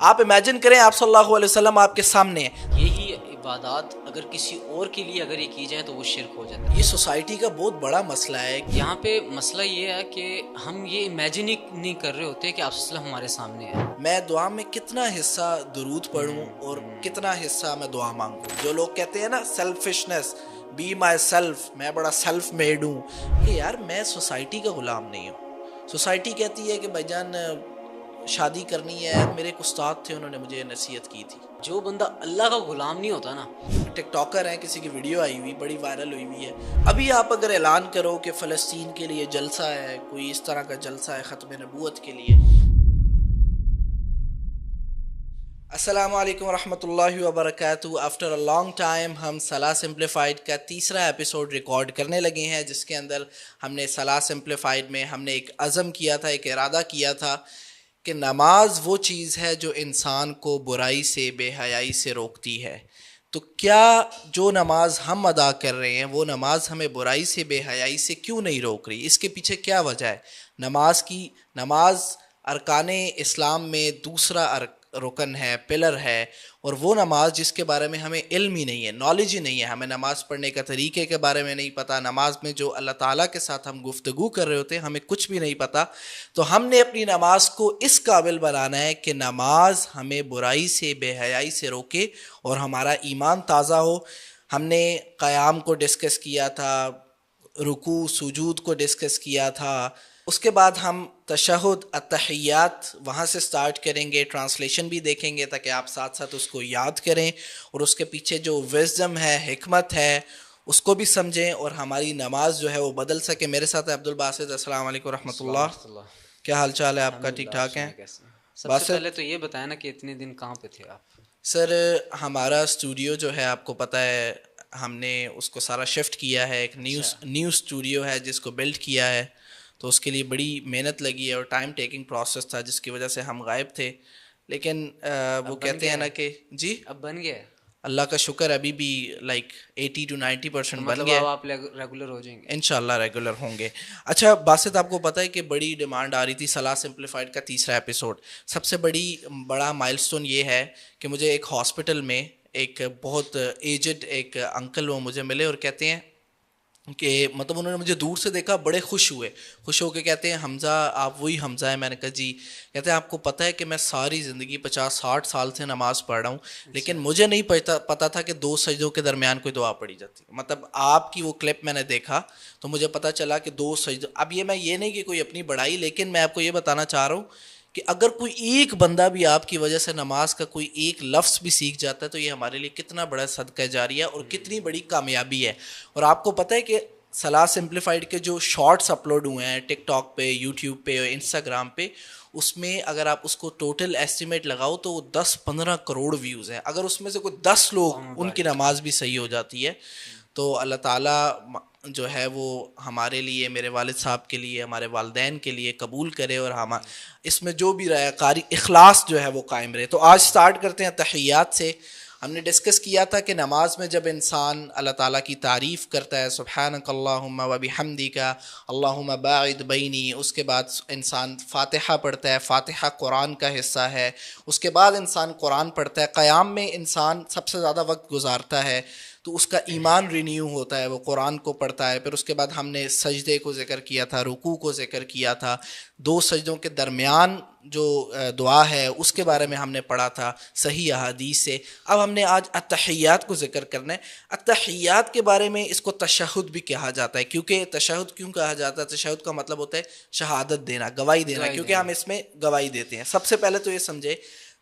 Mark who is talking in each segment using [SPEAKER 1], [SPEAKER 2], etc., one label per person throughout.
[SPEAKER 1] آپ امیجن کریں آپ صلی اللہ علیہ وسلم آپ کے سامنے ہیں.
[SPEAKER 2] یہی عبادات اگر کسی اور کے لیے اگر یہ کی جائے تو وہ شرک ہو جاتا ہے.
[SPEAKER 1] یہ سوسائٹی کا بہت بڑا مسئلہ ہے.
[SPEAKER 2] یہاں پہ مسئلہ یہ ہے کہ ہم یہ امیجن ہی نہیں کر رہے ہوتے کہ آپ صلی اللہ ہمارے سامنے ہے.
[SPEAKER 1] میں دعا میں کتنا حصہ درود پڑھوں اور کتنا حصہ میں دعا مانگوں. جو لوگ کہتے ہیں نا سیلفشنس، بی مائی سیلف، میں بڑا سیلف میڈ ہوں، کہ یار میں سوسائٹی کا غلام نہیں ہوں. سوسائٹی کہتی ہے کہ بھائی جان شادی کرنی ہے. میرے ایک استاد تھے، انہوں نے مجھے نصیحت کی تھی.
[SPEAKER 2] جو بندہ اللہ کا غلام نہیں ہوتا نا،
[SPEAKER 1] ٹک ٹاکر ہیں، کسی کی ویڈیو آئی ہوئی بڑی وائرل ہوئی ہوئی ہے. ابھی آپ اگر اعلان کرو کہ فلسطین کے لیے جلسہ ہے، کوئی اس طرح کا جلسہ ہے ختم نبوت کے لیے. السلام علیکم ورحمۃ اللہ وبرکاتہ. آفٹر اے لانگ ٹائم ہم صلاح سمپلیفائڈ کا تیسرا ایپیسوڈ ریکارڈ کرنے لگے ہیں، جس کے اندر ہم نے صلاح سمپلیفائڈ میں ہم نے ایک عزم کیا تھا، ایک ارادہ کیا تھا کہ نماز وہ چیز ہے جو انسان کو برائی سے، بے حیائی سے روکتی ہے. تو کیا جو نماز ہم ادا کر رہے ہیں وہ نماز ہمیں برائی سے، بے حیائی سے کیوں نہیں روک رہی؟ اس کے پیچھے کیا وجہ ہے؟ نماز ارکان اسلام میں دوسرا رکن ہے، پلر ہے، اور وہ نماز جس کے بارے میں ہمیں علم ہی نہیں ہے، نالج ہی نہیں ہے. ہمیں نماز پڑھنے کا طریقے کے بارے میں نہیں پتہ. نماز میں جو اللہ تعالیٰ کے ساتھ ہم گفتگو کر رہے ہوتے ہیں ہمیں کچھ بھی نہیں پتہ. تو ہم نے اپنی نماز کو اس قابل بنانا ہے کہ نماز ہمیں برائی سے، بے حیائی سے روکے اور ہمارا ایمان تازہ ہو. ہم نے قیام کو ڈسکس کیا تھا، رکوع سجود کو ڈسکس کیا تھا. اس کے بعد ہم تشہد، التحیات وہاں سے سٹارٹ کریں گے. ٹرانسلیشن بھی دیکھیں گے تاکہ آپ ساتھ ساتھ اس کو یاد کریں اور اس کے پیچھے جو وزڈم ہے، حکمت ہے، اس کو بھی سمجھیں اور ہماری نماز جو ہے وہ بدل سکے. میرے ساتھ ہے عبد الباسط. السلام علیکم ورحمۃ اللہ. کیا حال چال ہے آپ کا؟ ٹھیک ٹھاک ہیں؟
[SPEAKER 2] سب سے پہلے تو یہ بتایا نا کہ اتنے دن کہاں پہ تھے آپ؟
[SPEAKER 1] سر ہمارا اسٹوڈیو جو ہے آپ کو پتہ ہے ہم نے اس کو سارا شفٹ کیا ہے. ایک نیو اسٹوڈیو ہے جس کو بلڈ کیا ہے، تو اس کے لیے بڑی محنت لگی ہے اور ٹائم ٹیکنگ پروسیس تھا، جس کی وجہ سے ہم غائب تھے. لیکن وہ کہتے ہیں نا کہ جی
[SPEAKER 2] اب بن گیا ہے،
[SPEAKER 1] اللہ کا شکر، ابھی بھی لائک 80 to 90% بن گیا.
[SPEAKER 2] آپ ریگولر ہو جائیں گے
[SPEAKER 1] انشاءاللہ ریگولر ہوں گے. اچھا باسط، آپ کو پتہ ہے کہ بڑی ڈیمانڈ آ رہی تھی صلاح سمپلیفائڈ کا تیسرا ایپیسوڈ. سب سے بڑا مائل سٹون یہ ہے کہ مجھے ایک ہاسپٹل میں ایک بہت ایجڈ ایک انکل وہ مجھے ملے اور کہتے ہیں کہ مطلب انہوں نے مجھے دور سے دیکھا، بڑے خوش ہو کے کہتے ہیں حمزہ آپ وہی حمزہ ہیں؟ میں نے کہا جی. کہتے ہیں آپ کو پتہ ہے کہ میں ساری زندگی 50-60 سال سے نماز پڑھ رہا ہوں، لیکن مجھے نہیں پتہ تھا کہ 2 سجدوں کے درمیان کوئی دعا پڑھی جاتی. مطلب آپ کی وہ کلپ میں نے دیکھا تو مجھے پتہ چلا کہ 2 سجدوں. اب یہ نہیں کہ کوئی اپنی بڑائی، لیکن میں آپ کو یہ بتانا چاہ رہا ہوں کہ اگر کوئی ایک بندہ بھی آپ کی وجہ سے نماز کا کوئی ایک لفظ بھی سیکھ جاتا ہے تو یہ ہمارے لیے کتنا بڑا صدقہ جاریہ اور کتنی بڑی کامیابی ہے. اور آپ کو پتہ ہے کہ صلاح سمپلیفائڈ کے جو شارٹس اپلوڈ ہوئے ہیں ٹک ٹاک پہ، یوٹیوب پہ اور انسٹاگرام پہ، اس میں اگر آپ اس کو ٹوٹل ایسٹیمیٹ لگاؤ تو وہ 10-15 کروڑ ویوز ہیں. اگر اس میں سے کوئی 10 لوگ ان کی نماز بھی صحیح ہو جاتی ہے تو اللہ تعالیٰ جو ہے وہ ہمارے لیے، میرے والد صاحب کے لیے، ہمارے والدین کے لیے قبول کرے اور ہم اس میں جو بھی رہے قاری اخلاص جو ہے وہ قائم رہے. تو آج سٹارٹ کرتے ہیں تحیات سے. ہم نے ڈسکس کیا تھا کہ نماز میں جب انسان اللہ تعالیٰ کی تعریف کرتا ہے، سبحانک اللہم و بحمدک اللہم باعد بینی، اس کے بعد انسان فاتحہ پڑھتا ہے. فاتحہ قرآن کا حصہ ہے. اس کے بعد انسان قرآن پڑھتا ہے. قیام میں انسان سب سے زیادہ وقت گزارتا ہے تو اس کا ایمان رینیو ہوتا ہے، وہ قرآن کو پڑھتا ہے. پھر اس کے بعد ہم نے سجدے کو ذکر کیا تھا، رکوع کو ذکر کیا تھا. 2 سجدوں کے درمیان جو دعا ہے اس کے بارے میں ہم نے پڑھا تھا صحیح احادیث سے. اب ہم نے آج التحیات کو ذکر کرنا ہے. التحیات کے بارے میں اس کو تشہد بھی کہا جاتا ہے. کیونکہ تشہد کیوں کہا جاتا ہے؟ تشہد کا مطلب ہوتا ہے شہادت دینا، گواہی دینا، کیونکہ ہم اس میں گواہی دیتے ہیں. سب سے پہلے تو یہ سمجھے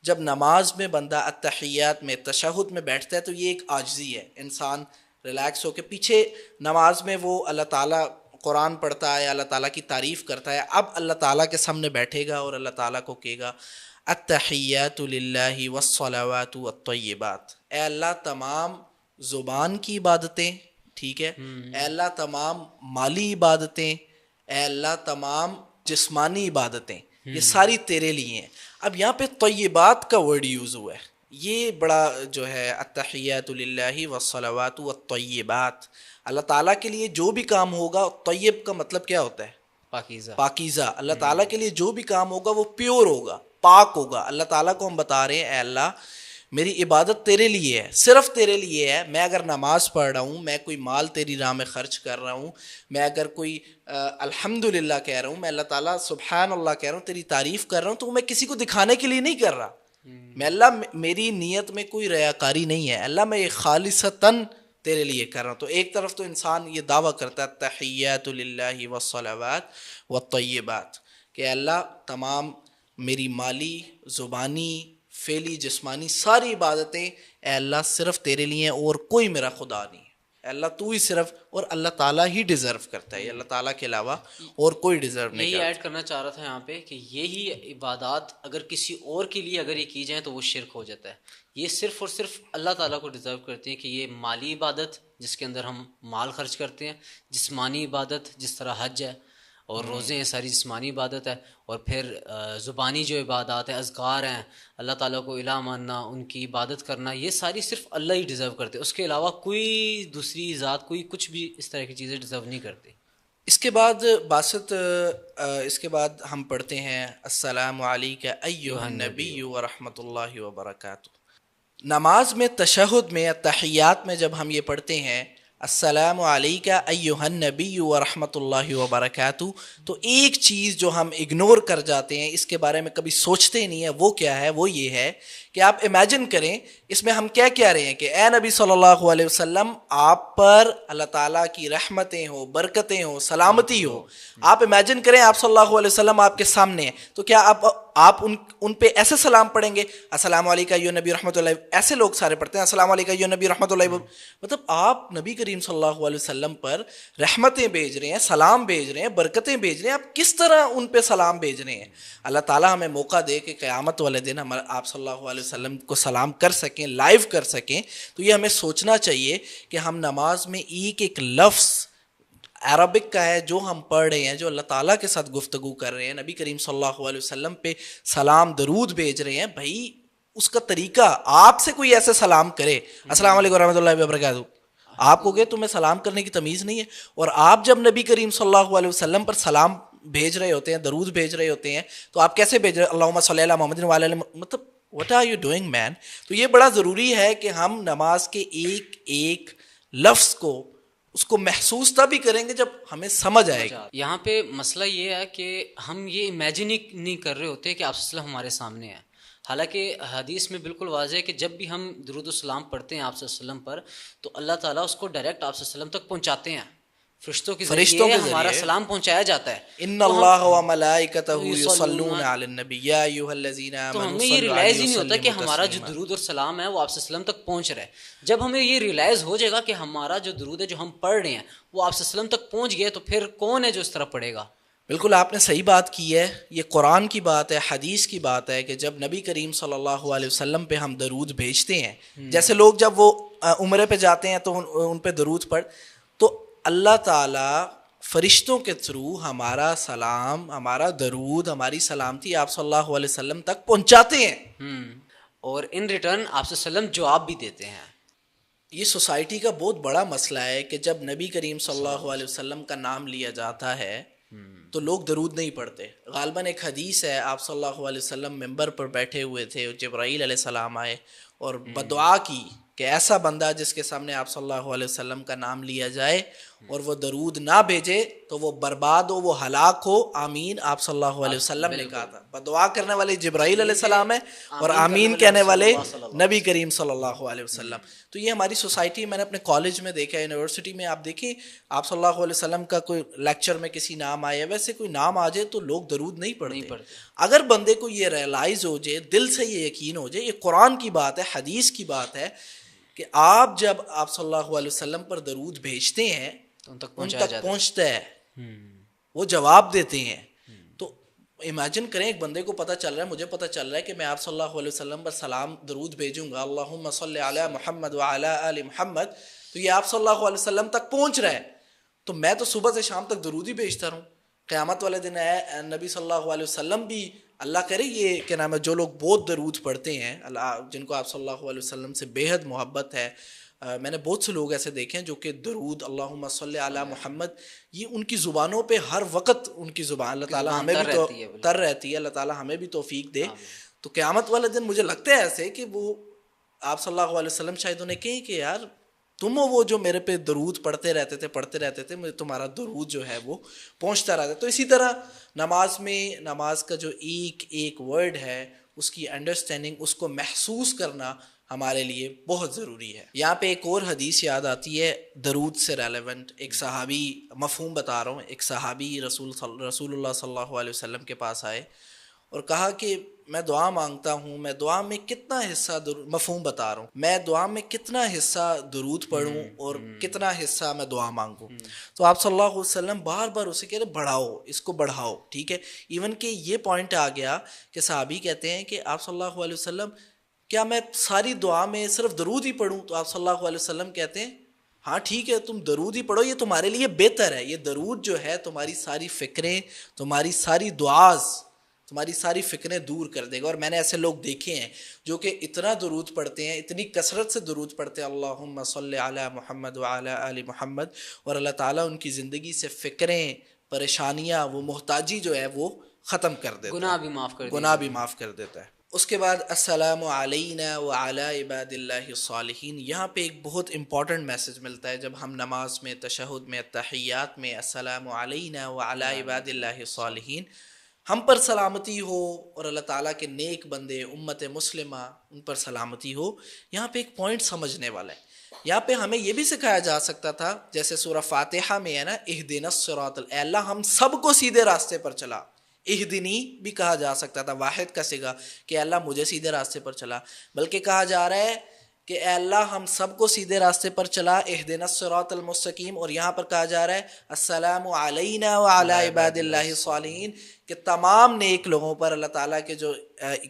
[SPEAKER 1] جب نماز میں بندہ التحیات میں، تشہد میں بیٹھتا ہے تو یہ ایک عاجزی ہے. انسان ریلیکس ہو کے پیچھے نماز میں وہ اللہ تعالیٰ قرآن پڑھتا ہے، اللہ تعالیٰ کی تعریف کرتا ہے. اب اللہ تعالیٰ کے سامنے بیٹھے گا اور اللہ تعالیٰ کو کہے گا التحیات للہ والصلوات والطیبات. اے اللہ تمام زبان کی عبادتیں، ٹھیک ہے، اے اللہ تمام مالی عبادتیں، اے اللہ تمام جسمانی عبادتیں، یہ ساری تیرے لیے ہیں. اب یہاں پہ طیبات کا ورڈ یوز ہوا ہے. یہ بڑا جو ہے التحیات للہ والصلوات والطیبات، اللہ تعالیٰ کے لیے جو بھی کام ہوگا، طیب کا مطلب کیا ہوتا ہے؟
[SPEAKER 2] پاکیزہ.
[SPEAKER 1] پاکیزہ. اللہ تعالیٰ کے لیے جو بھی کام ہوگا وہ پیور ہوگا، پاک ہوگا. اللہ تعالیٰ کو ہم بتا رہے ہیں اے اللہ میری عبادت تیرے لیے ہے, صرف تیرے لیے ہے. میں اگر نماز پڑھ رہا ہوں, میں کوئی مال تیری راہ میں خرچ کر رہا ہوں, میں اگر کوئی الحمدللہ کہہ رہا ہوں, میں اللہ تعالیٰ سبحان اللہ کہہ رہا ہوں, تیری تعریف کر رہا ہوں, تو میں کسی کو دکھانے کے لیے نہیں کر رہا. میں اللہ میری نیت میں کوئی ریاکاری نہیں ہے, اللہ میں یہ خالصتاً تیرے لیے کر رہا ہوں. تو ایک طرف تو انسان یہ دعویٰ کرتا ہے تحیات للہ والصلوات والطیبات کہ اللہ تمام میری مالی, زبانی, فعلی, جسمانی ساری عبادتیں اے اللہ صرف تیرے لیے ہیں اور کوئی میرا خدا نہیں ہے. اے اللہ تو ہی صرف, اور اللہ تعالیٰ ہی ڈیزرو کرتا ہے, اللہ تعالیٰ کے علاوہ اور کوئی ڈیزرو نہیں
[SPEAKER 2] یہی
[SPEAKER 1] کرتا.
[SPEAKER 2] ایڈ کرنا چاہ رہا تھا یہاں پہ کہ یہی عبادات اگر کسی اور کے لیے اگر یہ کی جائیں تو وہ شرک ہو جاتا ہے. یہ صرف اور صرف اللہ تعالیٰ کو ڈیزرو کرتے ہیں کہ یہ مالی عبادت جس کے اندر ہم مال خرچ کرتے ہیں, جسمانی عبادت جس طرح حج ہے اور روزے ہیں, ساری جسمانی عبادت ہے, اور پھر زبانی جو عبادات ہیں, اذکار ہیں, اللہ تعالیٰ کو الہ ماننا, ان کی عبادت کرنا, یہ ساری صرف اللہ ہی ڈیزرو کرتے ہیں. اس کے علاوہ کوئی دوسری ذات, کوئی کچھ بھی اس طرح کی چیزیں ڈیزرو نہیں کرتی.
[SPEAKER 1] اس کے بعد باسط اس کے بعد ہم پڑھتے ہیں السلام علیک ایھا النبی ورحمۃ اللہ وبرکاتہ. نماز میں تشہد میں, تحیات میں جب ہم یہ پڑھتے ہیں السلام علیک ایھا النبی ورحمۃ اللہ وبرکاتہ, تو ایک چیز جو ہم اگنور کر جاتے ہیں, اس کے بارے میں کبھی سوچتے نہیں ہیں, وہ کیا ہے؟ وہ یہ ہے کہ آپ امیجن کریں اس میں ہم کیا رہے ہیں کہ اے نبی صلی اللہ علیہ وسلم آپ پر اللہ تعالیٰ کی رحمتیں ہوں, برکتیں ہوں, سلامتی ہو. آپ امیجن کریں آپ صلی اللہ علیہ وسلم آپ کے سامنے ہیں, تو کیا آپ ان پہ ایسے سلام پڑھیں گے السلام علیکم ایھا نبی رحمۃ اللہ؟ ایسے لوگ سارے پڑھتے ہیں السلام علیکم ایھا نبی رحمۃ اللہ. مطلب آپ نبی کریم صلی اللہ علیہ وسلم پر رحمتیں بھیج رہے ہیں, سلام بھیج رہے ہیں, برکتیں بھیج رہے ہیں, آپ کس طرح ان پہ سلام بھیج رہے ہیں؟ اللہ تعالیٰ ہمیں موقع دے کہ قیامت والے دن ہم آپ صلی اللہ علیہ وسلم کو سلام کر سکیں, لائیو کر سکیں. تو یہ ہمیں سوچنا چاہیے کہ ہم نماز میں ایک ایک لفظ عربک کا ہے جو ہم پڑھ رہے ہیں, جو اللہ تعالیٰ کے ساتھ گفتگو کر رہے ہیں, نبی کریم صلی اللہ علیہ وسلم پہ سلام درود بھیج رہے ہیں, بھائی اس کا طریقہ, آپ سے کوئی ایسے سلام کرے السلام علیکم ورحمۃ اللہ وبرکاتہ, آپ کو کہ تمہیں سلام کرنے کی تمیز نہیں ہے. اور آپ جب نبی کریم صلی اللہ علیہ وسلم پر سلام بھیج رہے ہوتے ہیں, درود بھیج رہے ہوتے ہیں, تو آپ کیسے بھیج رہے ہیں اللہم صلی علی محمد وعلی آلہ, مطلب what are you doing man؟ تو یہ بڑا ضروری ہے کہ ہم نماز کے ایک ایک لفظ کو, اس کو محسوس تبھی کریں گے جب ہمیں سمجھ آئے گا.
[SPEAKER 2] یہاں پہ مسئلہ یہ ہے کہ ہم یہ امیجن ہی نہیں کر رہے ہوتے کہ آپ صلی اللہ علیہ وسلم ہمارے سامنے ہیں. حالانکہ حدیث میں بالکل واضح ہے کہ جب بھی ہم درود و سلام پڑھتے ہیں آپ صلی اللہ علیہ وسلم پر, تو اللہ تعالیٰ اس کو ڈائریکٹ آپ صلی اللہ علیہ وسلم تک پہنچاتے ہیں, فرشتوں کے ذریعے ہمارا سلام پہنچایا جاتا ہے.
[SPEAKER 1] ان اللہ و ملائکتہ یصلون علی النبی یا ایھا الذین آمنوا
[SPEAKER 2] تو ہمیں یہ ریلائز ہی نہیں ہوتا کہ ہمارا جو درود اور سلام ہے وہ آپ صلی اللہ علیہ وسلم تک پہنچ رہا ہے. جب ہمیں یہ ریلائز ہو جائے گا کہ ہمارا جو درود ہے جو ہم پڑھ رہے ہیں وہ آپ صلی اللہ علیہ وسلم تک پہنچ گیا, تو پھر کون ہے جو اس طرح پڑھے گا؟
[SPEAKER 1] بالکل آپ نے صحیح بات کی ہے. یہ قرآن کی بات ہے, حدیث کی بات ہے کہ جب نبی کریم صلی اللہ علیہ وسلم پہ ہم درود بھیجتے ہیں, جیسے لوگ جب وہ عمرے پہ جاتے ہیں تو ان پہ درود پڑھ, تو اللہ تعالیٰ فرشتوں کے تھرو ہمارا سلام, ہمارا درود, ہماری سلامتی آپ صلی اللہ علیہ وسلم تک پہنچاتے ہیں,
[SPEAKER 2] اور ان ریٹرن آپ صلی اللہ علیہ وسلم جواب بھی دیتے ہیں.
[SPEAKER 1] یہ سوسائٹی کا بہت بڑا مسئلہ ہے کہ جب نبی کریم صلی اللہ علیہ وسلم کا نام لیا جاتا ہے تو لوگ درود نہیں پڑھتے. غالباً ایک حدیث ہے آپ صلی اللہ علیہ وسلم ممبر پر بیٹھے ہوئے تھے, جبرائیل علیہ السلام آئے اور بدعا کی کہ ایسا بندہ جس کے سامنے آپ صلی اللہ علیہ وسلم کا نام لیا جائے اور وہ درود نہ بھیجے تو وہ برباد ہو, وہ ہلاک ہو, آمین. آپ صلی اللہ علیہ وسلم نے کہا تھا. بدعا کرنے والے جبرائیل علیہ السلام ہے اور آمین کہنے والے نبی کریم صلی اللہ علیہ وسلم. تو یہ ہماری سوسائٹی, میں نے اپنے کالج میں دیکھا, یونیورسٹی میں آپ دیکھیں آپ صلی اللہ علیہ وسلم کا کوئی لیکچر میں کسی نام آیا, ویسے کوئی نام آ جائے تو لوگ درود نہیں پڑھتے. اگر بندے کو یہ ریئلائز ہو جائے, دل سے یہ یقین ہو جائے, یہ قرآن کی بات ہے, حدیث کی بات ہے کہ آپ جب آپ صلی اللہ علیہ وسلم پر درود بھیجتے ہیں ان تک پہنچتا ہے, وہ جواب دیتے ہیں. تو امیجن کریں ایک بندے کو پتہ چل رہا ہے, مجھے پتہ چل رہا ہے کہ میں آپ صلی اللہ علیہ وسلم پر سلام درود بھیجوں گا اللہم صلی علی محمد وعلی آل محمد, تو یہ آپ صلی اللہ علیہ وسلم تک پہنچ رہا ہے, تو میں تو صبح سے شام تک درود ہی بھیجتا رہوں. قیامت والے دن ہے نبی صلی اللہ علیہ وسلم بھی, اللہ کرے یہ کیا نام ہے, جو لوگ بہت درود پڑھتے ہیں, اللہ جن کو آپ صلی اللہ علیہ وسلم سے بے حد محبت ہے, میں نے بہت سے لوگ ایسے دیکھے ہیں جو کہ درود اللہم صلی علی محمد یہ ان کی زبانوں پہ ہر وقت ان کی زبان اللہ تعالیٰ ہمیں بھی تو تر رہتی ہے, اللہ تعالیٰ ہمیں بھی توفیق دے. تو قیامت والے دن مجھے لگتا ہے ایسے کہ وہ آپ صلی اللہ علیہ وسلم شاید انہیں کہیں کہ یار تم ہو وہ جو میرے پہ درود پڑھتے رہتے تھے مجھے تمہارا درود جو ہے وہ پہنچتا رہتا ہے. تو اسی طرح نماز میں نماز کا جو ایک ورڈ ہے اس کی انڈرسٹینڈنگ, اس کو محسوس کرنا ہمارے لیے بہت ضروری ہے. یہاں پہ ایک اور حدیث یاد آتی ہے درود سے ریلیونٹ. ایک صحابی, مفہوم بتا رہا ہوں, ایک صحابی رسول اللہ صلی اللہ علیہ وسلم کے پاس آئے اور کہا کہ میں دعا مانگتا ہوں, میں دعا میں کتنا حصہ مفہوم بتا رہا ہوں, میں دعا میں کتنا حصہ درود پڑھوں اور کتنا حصہ میں دعا مانگوں. تو آپ صلی اللہ علیہ وسلم بار بار اسے کہہ رہے بڑھاؤ, اس کو بڑھاؤ, ٹھیک ہے. ایون کہ یہ پوائنٹ آ گیا کہ صحابی کہتے ہیں کہ آپ صلی اللہ علیہ وسلم کیا میں ساری دعا میں صرف درود ہی پڑھوں؟ تو آپ صلی اللہ علیہ وسلم کہتے ہیں ہاں ٹھیک ہے تم درود ہی پڑھو, یہ تمہارے لیے بہتر ہے. یہ درود جو ہے تمہاری ساری فکریں, تمہاری ساری دعاز, تمہاری ساری فکریں دور کر دے گا. اور میں نے ایسے لوگ دیکھے ہیں جو کہ اتنا درود پڑھتے ہیں, اتنی کثرت سے درود پڑھتے ہیں اللہم صلی علی محمد وعلی آل محمد, اور اللہ تعالیٰ ان کی زندگی سے فکریں, پریشانیاں, وہ محتاجی جو ہے وہ ختم کر دیتا ہے, گناہ بھی معاف کر دیتا ہے. اس کے بعد السلام علینا وعلی عباد اللہ الصالحین. یہاں پہ ایک بہت امپورٹنٹ میسج ملتا ہے جب ہم نماز میں, تشہد میں, تحیات میں السلام علینا وعلی عباد اللہ الصالحین, ہم پر سلامتی ہو اور اللہ تعالیٰ کے نیک بندے امت مسلمہ ان پر سلامتی ہو. یہاں پہ ایک پوائنٹ سمجھنے والا ہے. یہاں پہ ہمیں یہ بھی سکھایا جا سکتا تھا جیسے سورہ فاتحہ میں ہے نا اہدنا الصراط, اے اللہ ہم سب کو سیدھے راستے پر چلا. اہدنی بھی کہا جا سکتا تھا, واحد کا صیغہ کہ اے اللہ مجھے سیدھے راستے پر چلا, بلکہ کہا جا رہا ہے کہ اے اللہ ہم سب کو سیدھے راستے پر چلا اہدنا الصراط المستقیم. اور یہاں پر کہا جا رہا ہے السلام علینا وعلی عباد اللہ الصالحین, کہ تمام نیک لوگوں پر اللہ تعالیٰ کے جو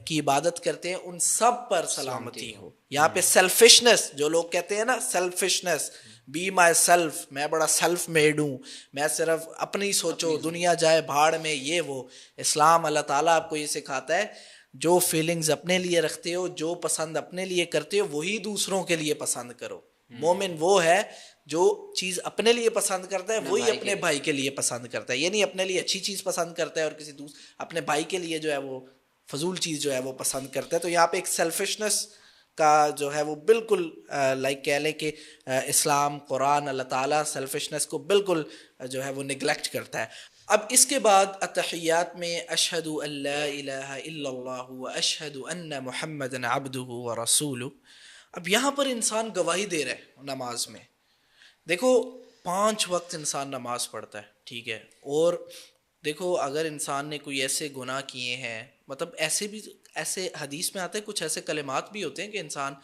[SPEAKER 1] کی عبادت کرتے ہیں ان سب پر سلامتی ہو. یہاں پہ سیلفشنس, جو لوگ کہتے ہیں نا سیلفشنس, بی مائی سیلف, میں بڑا سیلف میڈ ہوں, میں صرف اپنی سوچو دنیا جائے بھاڑ میں, یہ وہ. اسلام اللہ تعالیٰ آپ کو یہ سکھاتا ہے جو فیلنگز اپنے لیے رکھتے ہو, جو پسند اپنے لیے کرتے ہو, وہی دوسروں کے لیے پسند کرو. مومن وہ ہے جو چیز اپنے لیے پسند کرتا ہے وہی اپنے بھائی کے لیے پسند کرتا ہے. یعنی اپنے لیے اچھی چیز پسند کرتا ہے اور کسی اپنے بھائی کے لیے جو ہے وہ فضول چیز جو ہے وہ پسند کرتا ہے. تو یہاں پہ ایک سیلفشنس کا جو ہے وہ بالکل لائک کہہ لیں کہ اسلام, قرآن, اللہ تعالیٰ سیلفشنس کو بالکل جو ہے وہ نگلیکٹ کرتا ہے. اب اس کے بعد اتحیات میں اشہد ان لا الہ الا اللہ و اشہد ان محمد عبدہ و رسولہ. اب یہاں پر انسان گواہی دے رہا ہے نماز میں. دیکھو 5 وقت انسان نماز پڑھتا ہے, ٹھیک ہے, اور دیکھو اگر انسان نے کوئی ایسے گناہ کیے ہیں, مطلب ایسے حدیث میں آتا ہے کچھ ایسے کلمات بھی ہوتے ہیں کہ انسان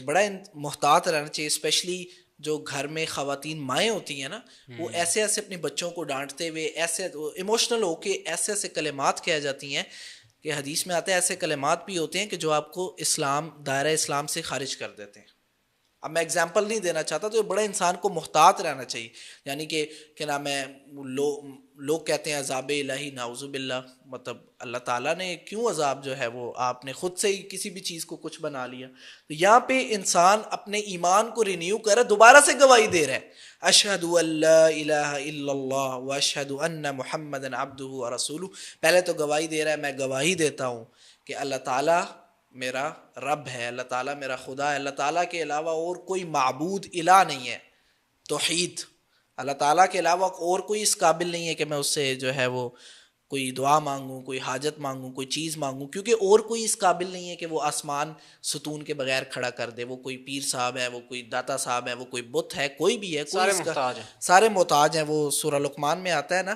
[SPEAKER 1] بڑا محتاط رہنا چاہیے. اسپیشلی جو گھر میں خواتین مائیں ہوتی ہیں نا, وہ ایسے اپنے بچوں کو ڈانٹتے ہوئے ایسے ایموشنل ہو کے ایسے کلمات کہہ جاتی ہیں کہ حدیث میں آتا ہے ایسے کلمات بھی ہوتے ہیں کہ جو آپ کو دائرہ اسلام سے خارج کر دیتے ہیں. اب میں اگزامپل نہیں دینا چاہتا, تو بڑا انسان کو محتاط رہنا چاہیے. یعنی کہ کیا نام ہے, لوگ کہتے ہیں عذاب الہی, نعوذ باللہ, مطلب اللہ تعالیٰ نے کیوں عذاب جو ہے وہ آپ نے خود سے ہی کسی بھی چیز کو کچھ بنا لیا. تو یہاں پہ انسان اپنے ایمان کو رینیو کر رہا ہے, دوبارہ سے گواہی دے رہا ہے اشہد ان لا الہ الا اللہ و اشہد ان محمد عبدہ و رسولہ. پہلے تو گواہی دے رہا ہے, میں گواہی دیتا ہوں کہ اللہ تعالیٰ میرا رب ہے, اللہ تعالیٰ میرا خدا ہے, اللہ تعالیٰ کے علاوہ اور کوئی معبود الہ نہیں ہے. توحید, اللہ تعالیٰ کے علاوہ اور کوئی اس قابل نہیں ہے کہ میں اس سے جو ہے وہ کوئی دعا مانگوں, کوئی حاجت مانگوں, کوئی چیز مانگوں, کیونکہ اور کوئی اس قابل نہیں ہے کہ وہ آسمان ستون کے بغیر کھڑا کر دے. وہ کوئی پیر صاحب ہے, وہ کوئی داتا صاحب ہے, وہ کوئی بت ہے, کوئی بھی ہے, کوئی سارے محتاج ہیں. وہ سورہ لقمان میں آتا ہے نا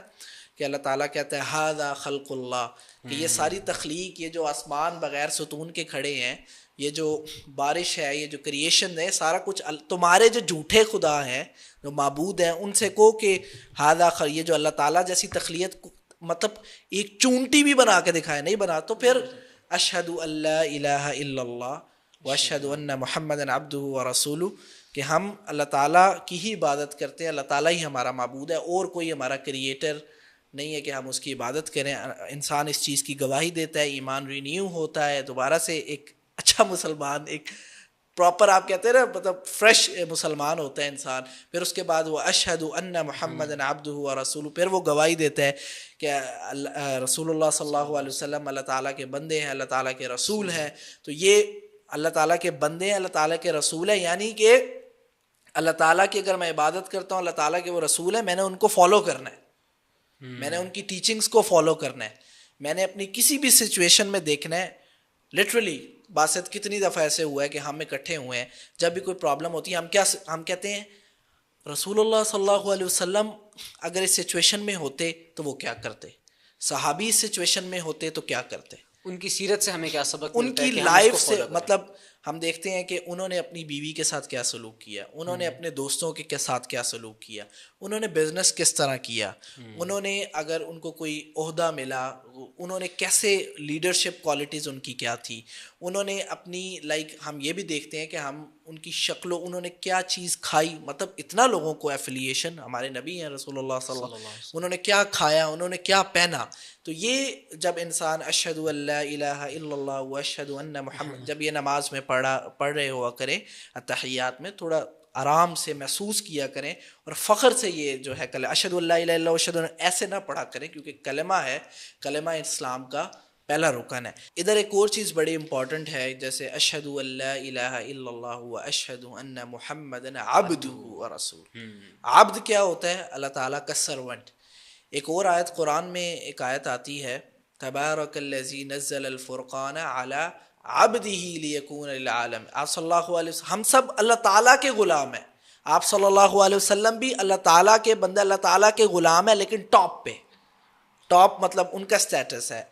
[SPEAKER 1] کہ اللہ تعالیٰ کہتا ہے ھذا خلق اللہ, کہ یہ ساری تخلیق, یہ جو آسمان بغیر ستون کے کھڑے ہیں, یہ جو بارش ہے, یہ جو کریشن ہے, سارا کچھ تمہارے جو جھوٹے خدا ہیں, جو معبود ہیں, ان سے کہو کہ یہ جو اللہ تعالیٰ جیسی تخلیق, مطلب ایک چونٹی بھی بنا کے دکھائے, نہیں بنا. تو پھر اشہد ان لا الہ الا اللہ و اشہد ان محمد عبدہ و رسولہ, کہ ہم اللہ تعالیٰ کی ہی عبادت کرتے ہیں, اللہ تعالیٰ ہی ہمارا معبود ہے, اور کوئی ہمارا کریٹر نہیں ہے کہ ہم اس کی عبادت کریں. انسان اس چیز کی گواہی دیتا ہے, ایمان رینیو ہوتا ہے, دوبارہ سے ایک اچھا مسلمان, ایک پراپر آپ کہتے ہیں نا مطلب فریش مسلمان ہوتا ہے انسان. پھر اس کے بعد وہ اشہد ان محمد عبدہ و رسولہ, پھر وہ گواہی دیتا ہے کہ رسول اللہ صلی اللہ علیہ وسلم اللہ تعالیٰ کے بندے ہیں, اللہ تعالیٰ کے رسول ہیں. تو یہ اللہ تعالیٰ کے بندے ہیں, اللہ تعالیٰ کے رسول ہیں, یعنی کہ اللہ تعالیٰ کی اگر میں عبادت کرتا ہوں, اللہ تعالیٰ کے وہ رسول ہیں, میں نے ان کو فالو کرنا ہے, میں نے ان کی ٹیچنگز کو فالو کرنا ہے, میں نے اپنی کسی بھی سچویشن میں دیکھنا ہے. لٹرلی باسط کتنی دفعہ ایسے ہوا ہے کہ ہم اکٹھے ہوئے ہیں, جب بھی کوئی پرابلم ہوتی ہے ہم کہتے ہیں رسول اللہ صلی اللہ علیہ وسلم اگر اس سچویشن میں ہوتے تو وہ کیا کرتے, صحابی اس سچویشن میں ہوتے تو کیا کرتے,
[SPEAKER 2] ان کی سیرت سے ہمیں کیا سبق
[SPEAKER 1] ان
[SPEAKER 2] ملتا ہے
[SPEAKER 1] کی
[SPEAKER 2] کہ ہم اس
[SPEAKER 1] لائف
[SPEAKER 2] کو
[SPEAKER 1] سے.
[SPEAKER 2] follow کریں.
[SPEAKER 1] مطلب ہم دیکھتے ہیں کہ انہوں نے اپنی بیوی کے ساتھ کیا سلوک کیا, انہوں نے اپنے دوستوں کے ساتھ کیا سلوک کیا, انہوں نے بزنس کس طرح کیا, انہوں نے اگر ان کو کوئی عہدہ ملا انہوں نے کیسے, لیڈرشپ کوالٹیز ان کی کیا تھی, انہوں نے اپنی ہم یہ بھی دیکھتے ہیں کہ ہم ان کی شکل و انہوں نے کیا چیز کھائی. مطلب اتنا لوگوں کو ایفیلیشن, ہمارے نبی ہیں رسول اللہ صلی اللہ علیہ وسلم, انہوں نے کیا کھایا, انہوں نے کیا پہنا. تو یہ جب انسان اشہد ان لا الہ الا اللہ و اشہد ان محمد, جب یہ نماز میں پڑھ رہے ہوا کریں اتحیات میں, تھوڑا آرام سے محسوس کیا کریں اور فخر سے یہ جو ہے اشہد ان لا الہ الا اللہ اشہد ان ایسے نہ پڑھا کریں, کیونکہ کلمہ ہے, کلمہ اسلام کا پہلا رکن ہے. ادھر ایک اور چیز بڑی امپورٹنٹ ہے, جیسے اشہد ان لا الہ الا اللہ و اشہد ان محمد عبدہ و رسولہ. عبد کیا ہوتا ہے؟ اللہ تعالیٰ کا سرونٹ. ایک اور آیت قرآن میں ایک آیت آتی ہے, تبارک الذی نزل الفرقان علی عبدہ لیکون للعالم. آپ صلی اللہ علیہ وسلم, ہم سب اللہ تعالیٰ کے غلام ہیں, آپ صلی اللہ علیہ وسلم بھی اللہ تعالیٰ کے بندے, اللہ تعالیٰ کے غلام ہیں, لیکن ٹاپ پہ, ٹاپ مطلب ان کا سٹیٹس ہے.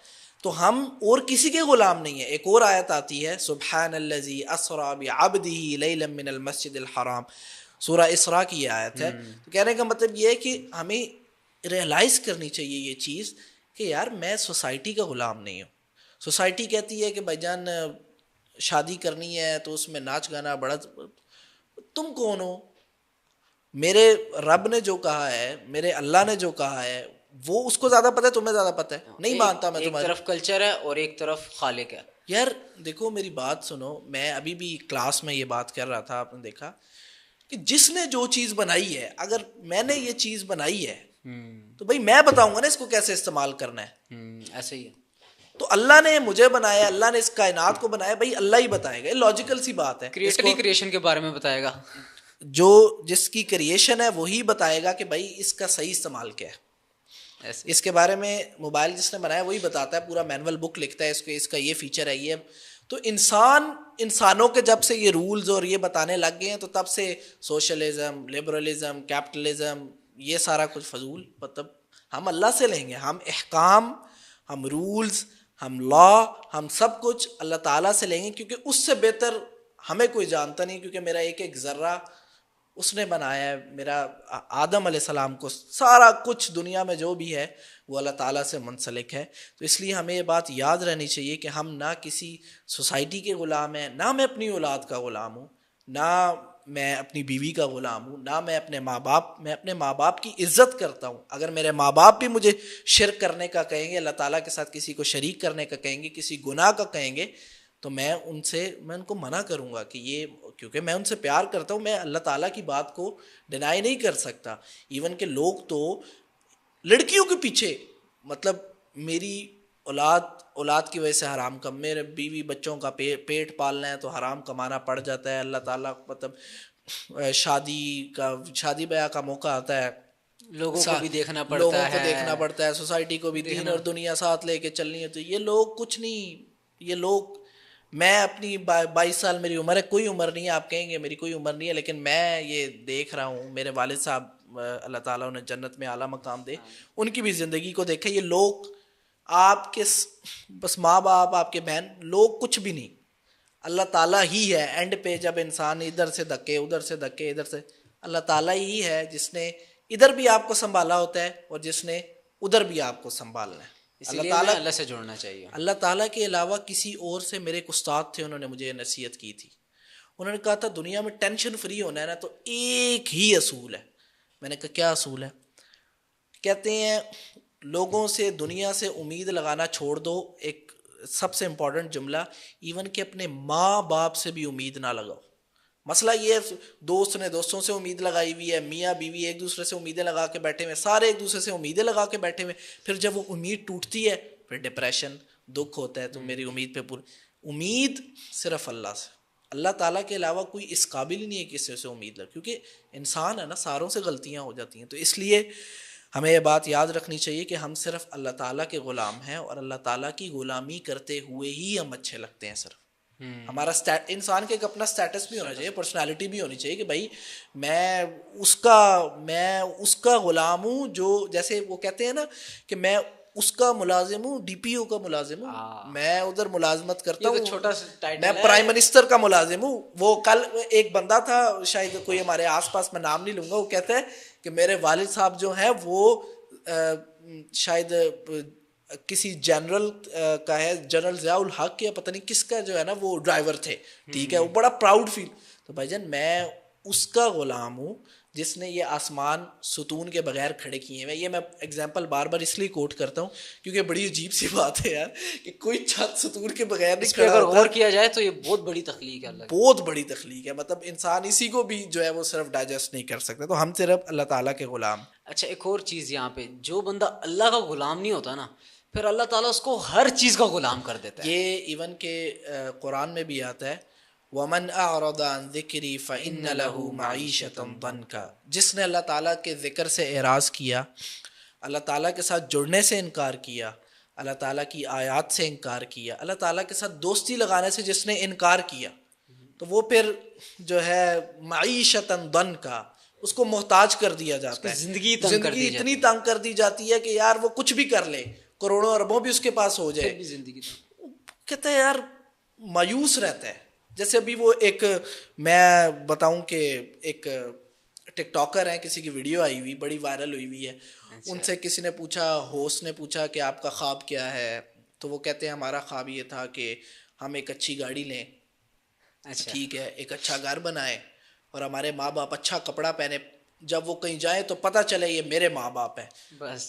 [SPEAKER 1] تو ہم اور کسی کے غلام نہیں ہیں. ایک اور آیت آتی ہے, سبحان الذی اسری بعبدہ لیلا من المسجد الحرام, سورہ اسراء کی یہ آیت ہے. تو کہنے کا مطلب یہ ہے کہ ہمیں ریئلائز کرنی چاہیے یہ چیز کہ یار میں سوسائٹی کا غلام نہیں ہوں. سوسائٹی کہتی ہے کہ بھائی جان شادی کرنی ہے تو اس میں ناچ گانا بڑا, تم کون ہو؟ میرے رب نے جو کہا ہے, میرے اللہ نے جو کہا ہے وہ اس کو زیادہ پتہ ہے, تمہیں زیادہ پتہ ہے. نہیں مانتا میں تمہاری.
[SPEAKER 2] ایک طرف کلچر ہے اور ایک طرف خالق ہے.
[SPEAKER 1] یار دیکھو میری بات سنو, میں ابھی بھی کلاس میں یہ بات کر رہا تھا, آپ نے دیکھا کہ جس نے جو چیز بنائی ہے, اگر میں نے یہ چیز بنائی ہے تو بھائی میں بتاؤں گا نا اس کو کیسے استعمال کرنا ہے.
[SPEAKER 2] ایسے ہی ہے.
[SPEAKER 1] تو اللہ نے مجھے بنایا, اللہ نے اس کائنات کو بنایا, بھائی اللہ ہی بتائے گا. یہ لاجیکل سی بات ہے.
[SPEAKER 2] کریٹر ہی کریشن کے بارے میں بتائے گا,
[SPEAKER 1] جو جس کی کریشن ہے وہی بتائے گا کہ بھائی اس کا صحیح استعمال کیا ہے. اس کے بارے میں موبائل جس نے بنایا وہی بتاتا ہے, پورا مینول بک لکھتا ہے اس کا یہ فیچر ہے یہ. تو انسانوں کے جب سے یہ رولز اور یہ بتانے لگ گئے ہیں تو تب سے سوشلزم, لبرلزم, کیپٹلزم, یہ سارا کچھ فضول. مطلب ہم اللہ سے لیں گے, ہم احکام, ہم رولز, ہم لا, ہم سب کچھ اللہ تعالیٰ سے لیں گے, کیونکہ اس سے بہتر ہمیں کوئی جانتا نہیں. کیونکہ میرا ایک ایک ذرہ اس نے بنایا ہے, میرا آدم علیہ السلام کو, سارا کچھ دنیا میں جو بھی ہے وہ اللہ تعالیٰ سے منسلک ہے. تو اس لیے ہمیں یہ بات یاد رہنی چاہیے کہ ہم نہ کسی سوسائٹی کے غلام ہیں, نہ میں اپنی اولاد کا غلام ہوں, نہ میں اپنی بیوی کا غلام ہوں, نہ میں اپنے ماں باپ کی عزت کرتا ہوں. اگر میرے ماں باپ بھی مجھے شرک کرنے کا کہیں گے, اللہ تعالیٰ کے ساتھ کسی کو شریک کرنے کا کہیں گے, کسی گناہ کا کہیں گے, تو میں ان کو منع کروں گا کہ یہ, کیونکہ میں ان سے پیار کرتا ہوں, میں اللہ تعالیٰ کی بات کو ڈینائی نہیں کر سکتا. ایون کہ لوگ تو لڑکیوں کے پیچھے, مطلب میری اولاد کی وجہ سے حرام کم, میرے بیوی بچوں کا پیٹ پالنا ہے تو حرام کمانا پڑ جاتا ہے. اللہ تعالیٰ مطلب شادی بیاہ کا موقع آتا ہے,
[SPEAKER 2] لوگوں کو بھی دیکھنا
[SPEAKER 1] پڑتا ہے, سوسائٹی کو بھی, دین اور دنیا ساتھ لے کے چلنی ہے. تو یہ لوگ کچھ نہیں, یہ لوگ, میں اپنی 22 سال میری عمر ہے, کوئی عمر نہیں ہے, آپ کہیں گے میری کوئی عمر نہیں ہے, لیکن میں یہ دیکھ رہا ہوں, میرے والد صاحب اللہ تعالیٰ انہیں جنت میں اعلیٰ مقام دے, ان کی بھی زندگی کو دیکھیں. یہ لوگ آپ کے بس ماں باپ, آپ کے بہن, لوگ کچھ بھی نہیں, اللہ تعالیٰ ہی ہے. اینڈ پہ جب انسان ادھر سے دھکے ادھر سے دھکے ادھر سے, اللہ تعالیٰ ہی ہے جس نے ادھر بھی آپ کو سنبھالا ہوتا ہے اور جس نے ادھر بھی آپ کو سنبھالنا ہے.
[SPEAKER 2] اللہ سے جوڑنا چاہیے.
[SPEAKER 1] اللہ تعالیٰ کے علاوہ کسی اور سے, میرے ایک استاد تھے, انہوں نے مجھے نصیحت کی تھی, انہوں نے کہا تھا دنیا میں ٹینشن فری ہونا ہے نا تو ایک ہی اصول ہے. میں نے کہا کیا اصول ہے؟ کہتے ہیں لوگوں سے, دنیا سے امید لگانا چھوڑ دو. ایک سب سے امپورٹنٹ جملہ, ایون کہ اپنے ماں باپ سے بھی امید نہ لگاؤ. مسئلہ یہ ہے دوست نے دوستوں سے امید لگائی ہوئی ہے, میاں بیوی ایک دوسرے سے امیدیں لگا کے بیٹھے ہوئے, سارے ایک دوسرے سے امیدیں لگا کے بیٹھے ہوئے, پھر جب وہ امید ٹوٹتی ہے پھر ڈپریشن, دکھ ہوتا ہے. تو میری امید پہ پوری امید صرف اللہ سے, اللہ تعالیٰ کے علاوہ کوئی اس قابل ہی نہیں ہے کسی سے امید لگ, کیونکہ انسان ہے نا, ساروں سے غلطیاں ہو جاتی ہیں. تو اس لیے ہمیں یہ بات یاد رکھنی چاہیے کہ ہم صرف اللہ تعالیٰ کے غلام ہیں, اور اللہ تعالیٰ کی غلامی کرتے ہوئے ہی ہم اچھے لگتے ہیں. صرف ہمارا انسان کے ایک اپنا سٹیٹس بھی ہونا چاہیے, پرسنالٹی بھی ہونی چاہیے کہ بھائی میں اس کا غلام ہوں, جو جیسے وہ کہتے ہیں نا کہ میں اس کا ملازم ہوں, ڈی پی او کا ملازم ہوں, میں ادھر ملازمت کرتا ہوں,
[SPEAKER 2] چھوٹا
[SPEAKER 1] میں پرائم منسٹر کا ملازم ہوں. وہ کل ایک بندہ تھا, شاید کوئی ہمارے آس پاس, میں نام نہیں لوں گا, وہ کہتا ہے کہ میرے والد صاحب جو ہیں وہ شاید کسی جنرل کا ہے, جنرل ضیاء الحق یا پتہ نہیں کس کا جو ہے نا وہ ڈرائیور تھے, ٹھیک ہے, وہ بڑا پراؤڈ فیل. تو بھائی جان میں اس کا غلام ہوں جس نے یہ آسمان ستون کے بغیر کھڑے کیے ہیں. یہ میں ایگزامپل بار بار اس لیے کوٹ کرتا ہوں کیونکہ بڑی عجیب سی بات ہے یار کہ کوئی چھت ستون کے بغیر نہیں کھڑا ہوتا.
[SPEAKER 2] اگر غور کیا جائے تو یہ بہت بڑی تخلیق ہے,
[SPEAKER 1] بہت بڑی تخلیق ہے. مطلب انسان اسی کو بھی جو ہے وہ صرف ڈائجسٹ نہیں کر سکتا. تو ہم صرف اللہ تعالیٰ کے غلام.
[SPEAKER 2] اچھا ایک اور چیز یہاں پہ, جو بندہ اللہ کا غلام نہیں ہوتا نا, پھر اللہ تعالیٰ اس کو ہر چیز کا غلام کر دیتا ہے.
[SPEAKER 1] یہ ایون کہ قرآن میں بھی آتا ہے, وَمَنْ أَعْرَضَ عَنْ ذِكْرِي فَإِنَّ لَهُ مَعِيشَةً ضَنْكَ. جس نے اللہ تعالیٰ کے ذکر سے اعراض کیا, اللہ تعالیٰ کے ساتھ جڑنے سے انکار کیا, اللہ تعالیٰ کی آیات سے انکار کیا, اللہ تعالیٰ کے ساتھ دوستی لگانے سے جس نے انکار کیا, تو وہ پھر جو ہے معیشتاً ضنکا, اس کو محتاج کر دیا جاتا ہے.
[SPEAKER 2] زندگی
[SPEAKER 1] اتنی تنگ کر دی جاتی ہے کہ یار وہ کچھ بھی کر لے, کروڑوں اربوں بھی اس کے پاس ہو جائے,
[SPEAKER 2] زندگی
[SPEAKER 1] کہتا ہے یار مایوس رہتا ہے. جیسے ابھی وہ ایک, میں بتاؤں کہ ایک ٹک ٹاکر ہیں, کسی کی ویڈیو آئی ہوئی بڑی وائرل ہوئی ہوئی ہے, ان سے کسی نے پوچھا, ہوسٹ نے پوچھا کہ آپ کا خواب کیا ہے, تو وہ کہتے ہیں ہمارا خواب یہ تھا کہ ہم ایک اچھی گاڑی لیں, ٹھیک ہے, ایک اچھا گھر بنائیں, اور ہمارے ماں باپ اچھا کپڑا پہنے, جب وہ کہیں جائیں تو پتہ چلے یہ میرے ماں باپ ہیں.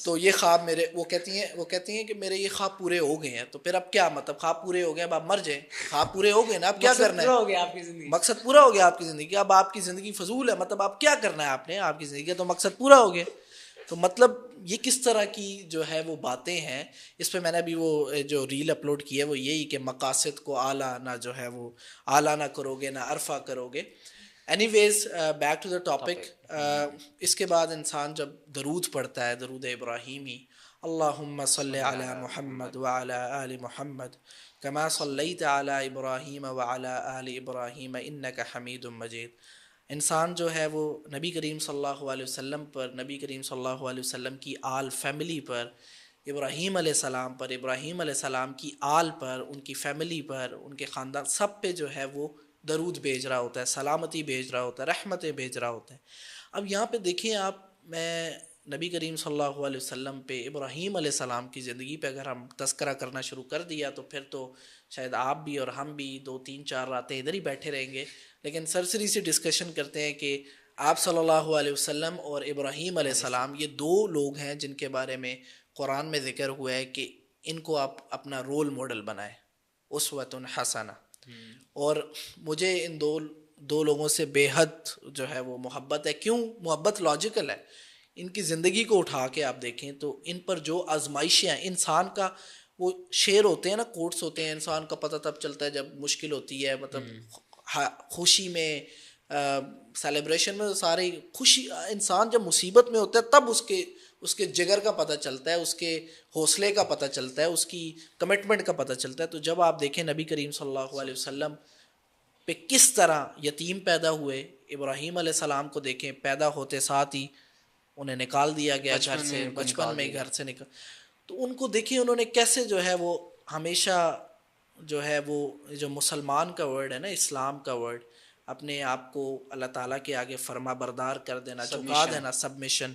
[SPEAKER 1] تو یہ خواب میرے, وہ کہتی ہیں کہ میرے یہ خواب پورے ہو گئے ہیں. تو پھر اب کیا مطلب, خواب پورے ہو گئے, اب آپ مر جائیں, خواب پورے ہو گئے نا, اب کیا کرنا ہے, مقصد پورا ہو گیا آپ کی زندگی, اب آپ کی زندگی فضول ہے, مطلب اب کیا کرنا ہے آپ نے, آپ کی زندگی کا تو مقصد پورا ہو گیا. تو مطلب یہ کس طرح کی جو ہے وہ باتیں ہیں. اس پہ میں نے ابھی وہ جو ریل اپلوڈ کی ہے وہ یہی کہ مقاصد کو اعلیٰ نہ جو ہے وہ اعلیٰ نہ کرو گے, نہ عرفہ کرو گے. Anyways back to the topic. اس کے بعد انسان جب درود پڑھتا ہے, درود ابراہیمی, اللہم صلی علی محمد وعلی آل محمد کما صلیت علی ابراہیم وعلی آل ابراہیم انک حمید مجید. انسان جو ہے وہ نبی کریم صلی اللہ علیہ وسلم پر, نبی کریم صلی اللہ علیہ وسلم کی آل فیملی پر, ابراہیم علیہ السلام پر, ابراہیم علیہ السلام کی آل پر, ان کی فیملی پر, ان کے خاندان, سب پہ جو ہے وہ درود بھیج رہا ہوتا ہے, سلامتی بھیج رہا ہوتا ہے, رحمتیں بھیج رہا ہوتا ہے. اب یہاں پہ دیکھیں آپ, میں نبی کریم صلی اللہ علیہ وسلم پہ, ابراہیم علیہ السلام کی زندگی پہ اگر ہم تذکرہ کرنا شروع کر دیا تو پھر تو شاید آپ بھی اور ہم بھی 2-3-4 راتیں ادھر ہی بیٹھے رہیں گے. لیکن سرسری سے ڈسکشن کرتے ہیں کہ آپ صلی اللہ علیہ وسلم اور ابراہیم علیہ السلام یہ 2 لوگ ہیں جن کے بارے میں قرآن میں ذکر ہوا ہے کہ ان کو آپ اپنا رول ماڈل بنائیں, اسوۃ حسنہ. اور مجھے ان دو لوگوں سے بے حد جو ہے وہ محبت ہے. کیوں محبت؟ لاجیکل ہے. ان کی زندگی کو اٹھا کے آپ دیکھیں تو ان پر جو آزمائشیں ہیں, انسان کا وہ شعر ہوتے ہیں نا, کوٹس ہوتے ہیں, انسان کا پتہ تب چلتا ہے جب مشکل ہوتی ہے, مطلب خوشی میں, سیلیبریشن میں ساری خوشی, انسان جب مصیبت میں ہوتا ہے تب اس کے جگر کا پتہ چلتا ہے, اس کے حوصلے کا پتہ چلتا ہے, اس کی کمٹمنٹ کا پتہ چلتا ہے. تو جب آپ دیکھیں نبی کریم صلی اللہ علیہ وسلم پہ کس طرح یتیم پیدا ہوئے, ابراہیم علیہ السلام کو دیکھیں, پیدا ہوتے ساتھ ہی انہیں نکال دیا گیا گھر سے, بچپن میں گھر سے نکال. تو ان کو دیکھیں انہوں نے کیسے جو ہے وہ ہمیشہ جو ہے وہ جو مسلمان کا ورڈ ہے نا, اسلام کا ورڈ, اپنے آپ کو اللہ تعالیٰ کے آگے فرما بردار کر دینا, جھکا دینا, سبمیشن,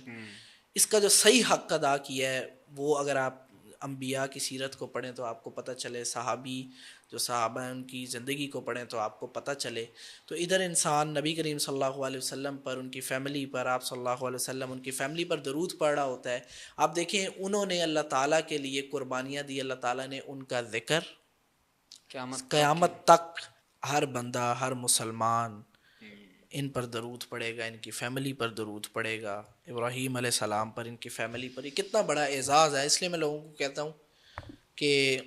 [SPEAKER 1] اس کا جو صحیح حق ادا کیا ہے وہ اگر آپ انبیاء کی سیرت کو پڑھیں تو آپ کو پتہ چلے, صحابی جو صحابہ ہیں ان کی زندگی کو پڑھیں تو آپ کو پتہ چلے. تو ادھر انسان نبی کریم صلی اللہ علیہ وسلم پر, ان کی فیملی پر, آپ صلی اللہ علیہ وسلم ان کی فیملی پر درود پڑھ رہا ہوتا ہے. آپ دیکھیں انہوں نے اللہ تعالیٰ کے لیے قربانیاں دی, اللہ تعالیٰ نے ان کا ذکر قیامت تک ہر بندہ, ہر مسلمان ان پر درود پڑے گا، ان کی فیملی پر درود پڑے گا، ابراہیم علیہ السلام پر، ان کی فیملی پر. یہ کتنا بڑا اعزاز ہے. اس لیے میں لوگوں کو کہتا ہوں کہ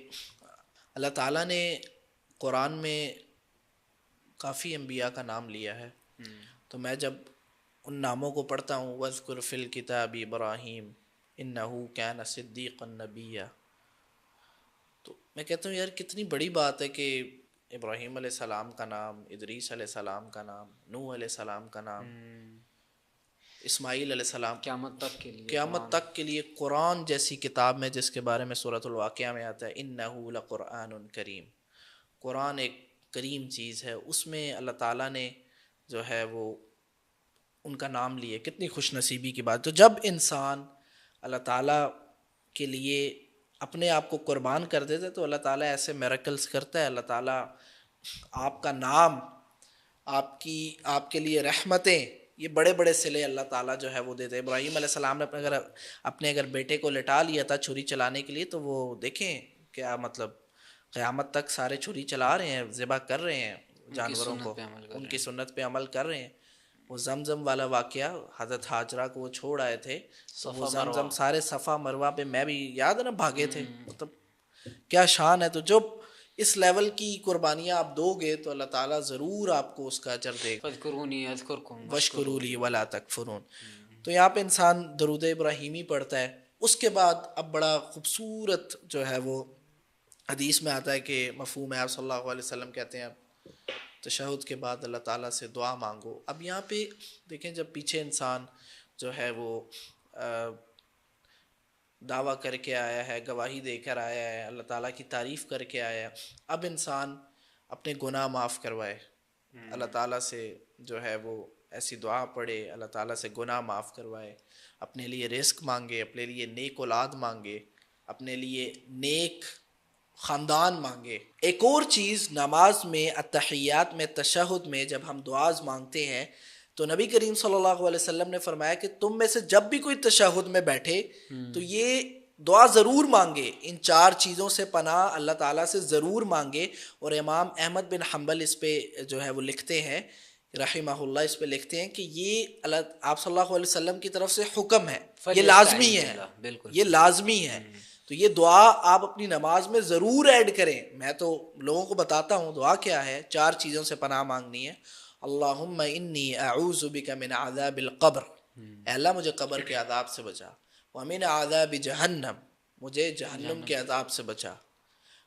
[SPEAKER 1] اللہ تعالیٰ نے قرآن میں کافی انبیاء کا نام لیا ہے. تو میں جب ان ناموں کو پڑھتا ہوں، وَاذْكُرْ فِي الْكِتَابِ ابراہیم اِنَّهُ كَانَ صِدِّيقًا نَبِيًّا، تو میں کہتا ہوں یار کتنی بڑی بات ہے کہ ابراہیم علیہ السلام کا نام، ادریس علیہ السلام کا نام، نوح علیہ السلام کا نام، اسماعیل علیہ السلام، قیامت تک کے لیے قرآن جیسی کتاب میں جس کے بارے میں سورۃ الواقعہ میں آتا ہے انہ لقرآن کریم، قرآن ایک کریم چیز ہے. اس میں اللہ تعالیٰ نے جو ہے وہ ان کا نام لیے. کتنی خوش نصیبی کی بات. تو جب انسان اللہ تعالیٰ کے لیے اپنے آپ کو قربان کر دیتے تو اللہ تعالیٰ ایسے میریکلز کرتا ہے. اللہ تعالیٰ آپ کا نام، آپ کے لیے رحمتیں، یہ بڑے بڑے صلے اللہ تعالیٰ جو ہے وہ دیتے. ابراہیم علیہ السلام نے اپنے بیٹے کو لٹا لیا تھا چھری چلانے کے لیے، تو وہ دیکھیں کیا مطلب قیامت تک سارے چھری چلا رہے ہیں، ذبح کر رہے ہیں جانوروں کو، ان کی سنت پہ عمل کر رہے ہیں. وہ زمزم والا واقعہ، حضرت حاجرہ کو وہ چھوڑ آئے تھے، وہ زمزم سارے صفا مروہ پہ، میں بھی یاد ہے نا بھاگے تھے. مطلب کیا شان ہے. تو جب اس لیول کی قربانیاں آپ دو گے تو اللہ تعالیٰ ضرور آپ کو اس کا اجر دے گا.
[SPEAKER 2] فَاذْكُرُونِي أَذْكُرْكُمْ
[SPEAKER 1] وَاشْكُرُوا لِي وَلَا تَكْفُرُونَ. تو یہاں پہ انسان درود ابراہیمی پڑھتا ہے. اس کے بعد اب بڑا خوبصورت جو ہے وہ حدیث میں آتا ہے کہ مفہوم ہے، آپ صلی اللہ علیہ وسلم کہتے ہیں تشہد کے بعد اللہ تعالیٰ سے دعا مانگو. اب یہاں پہ دیکھیں جب پیچھے انسان جو ہے وہ دعویٰ کر کے آیا ہے، گواہی دے کر آیا ہے، اللہ تعالیٰ کی تعریف کر کے آیا ہے، اب انسان اپنے گناہ معاف کروائے، اللہ تعالیٰ سے جو ہے وہ ایسی دعا پڑھے، اللہ تعالیٰ سے گناہ معاف کروائے، اپنے لیے رزق مانگے، اپنے لیے نیک اولاد مانگے، اپنے لیے نیک خاندان مانگے. ایک اور چیز نماز میں، اتحیات میں، تشہد میں جب ہم دعاز مانگتے ہیں تو نبی کریم صلی اللہ علیہ وسلم نے فرمایا کہ تم میں سے جب بھی کوئی تشہد میں بیٹھے تو یہ دعا ضرور مانگے، ان 4 چیزوں سے پناہ اللہ تعالیٰ سے ضرور مانگے. اور امام احمد بن حنبل اس پہ جو ہے وہ لکھتے ہیں رحمہ اللہ، اس پہ لکھتے ہیں کہ یہ آپ صلی اللہ علیہ وسلم کی طرف سے حکم ہے، یہ لازمی ہے، یہ لازمی ہے. تو یہ دعا آپ اپنی نماز میں ضرور ایڈ کریں. میں تو لوگوں کو بتاتا ہوں دعا کیا ہے. 4 چیزوں سے پناہ مانگنی ہے. اللہم انی اعوذ بک من عذاب القبر، اے اللہ مجھے قبر کے عذاب سے بچا. ومن عذاب جہنم، مجھے جہنم کے عذاب سے بچا.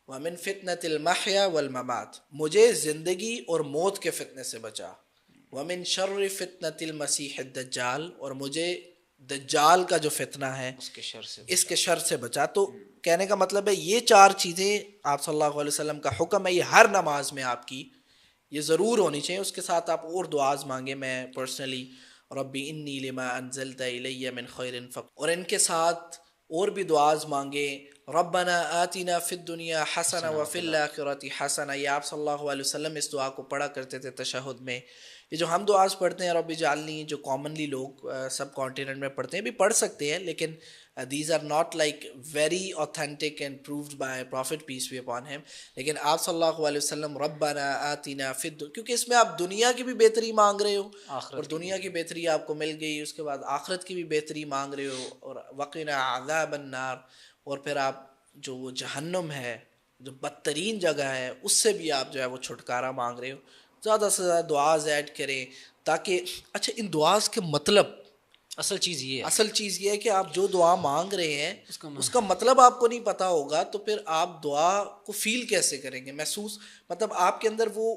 [SPEAKER 1] ومن فتنۃ المحیا والممات، مجھے زندگی اور موت کے فتنے سے بچا. ومن شر فتنۃ المسیح الدجال، اور مجھے دجال کا جو فتنہ ہے اس کے شر سے بچا. تو کہنے کا مطلب ہے یہ 4 چیزیں آپ صلی اللہ علیہ وسلم کا حکم ہے، یہ ہر نماز میں آپ کی یہ ضرور ہونی چاہیے. اس کے ساتھ آپ اور دعاز مانگیں. میں پرسنلی ربی انی لما انزلت الی من خیر فقیر، اور ان کے ساتھ اور بھی دعاز مانگیں. ربنا آتنا فی الدنیا حسنہ وفی الآخرۃ حسنہ. یہ آپ صلی اللہ علیہ وسلم اس دعا کو پڑھا کرتے تھے تشہد میں. یہ جو ہم دعاز پڑھتے ہیں رب اجعلنی، جو کامنلی لوگ سب کانٹیننٹ میں پڑھتے ہیں، بھی پڑھ سکتے ہیں، لیکن these are not like very authentic and proved by prophet peace be upon him. لیکن آپ صلی اللہ علیہ وسلم ربنا آتنا فی الدنیا، کیونکہ اس میں آپ دنیا کی بھی بہتری مانگ رہے ہو اور دنیا کی بہتری آپ کو مل گئی، اس کے بعد آخرت کی بھی بہتری مانگ رہے ہو، اور وقنا عذاب النار، اور پھر آپ جو وہ جہنم ہے جو بدترین جگہ ہے اس سے بھی آپ جو ہے وہ چھٹکارا مانگ رہے ہو. زیادہ سے زیادہ دعاز ایڈ کریں تاکہ اچھا ان دعاز کے مطلب، اصل چیز یہ ہے کہ آپ جو دعا مانگ رہے ہیں اس کا مطلب آپ کو نہیں پتا ہوگا تو پھر آپ دعا کو فیل کیسے کریں گے، محسوس، مطلب آپ کے اندر وہ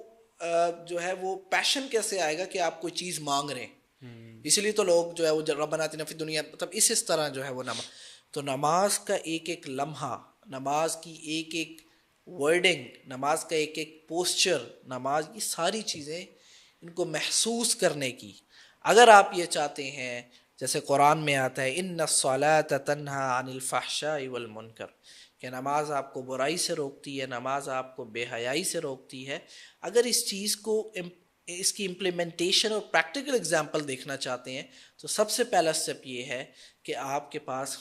[SPEAKER 1] جو ہے وہ پیشن کیسے آئے گا کہ آپ کوئی چیز مانگ رہے ہیں. اس لیے تو لوگ جو ہے وہ ربنا آتنا فی الدنیا، مطلب اس طرح جو ہے وہ نماز. تو نماز کا ایک ایک لمحہ، نماز کی ایک ایک ورڈنگ، نماز کا ایک ایک پوسچر، نماز، یہ ساری چیزیں ان کو محسوس کرنے کی اگر آپ یہ چاہتے ہیں، جیسے قرآن میں آتا ہے ان الصلاۃ تنہی عن الفحشاء والمنکر، کہ نماز آپ کو برائی سے روکتی ہے، نماز آپ کو بے حیائی سے روکتی ہے. اگر اس چیز کو، اس کی امپلیمنٹیشن اور پریکٹیکل اگزامپل دیکھنا چاہتے ہیں تو سب سے پہلا سٹیپ یہ ہے کہ آپ کے پاس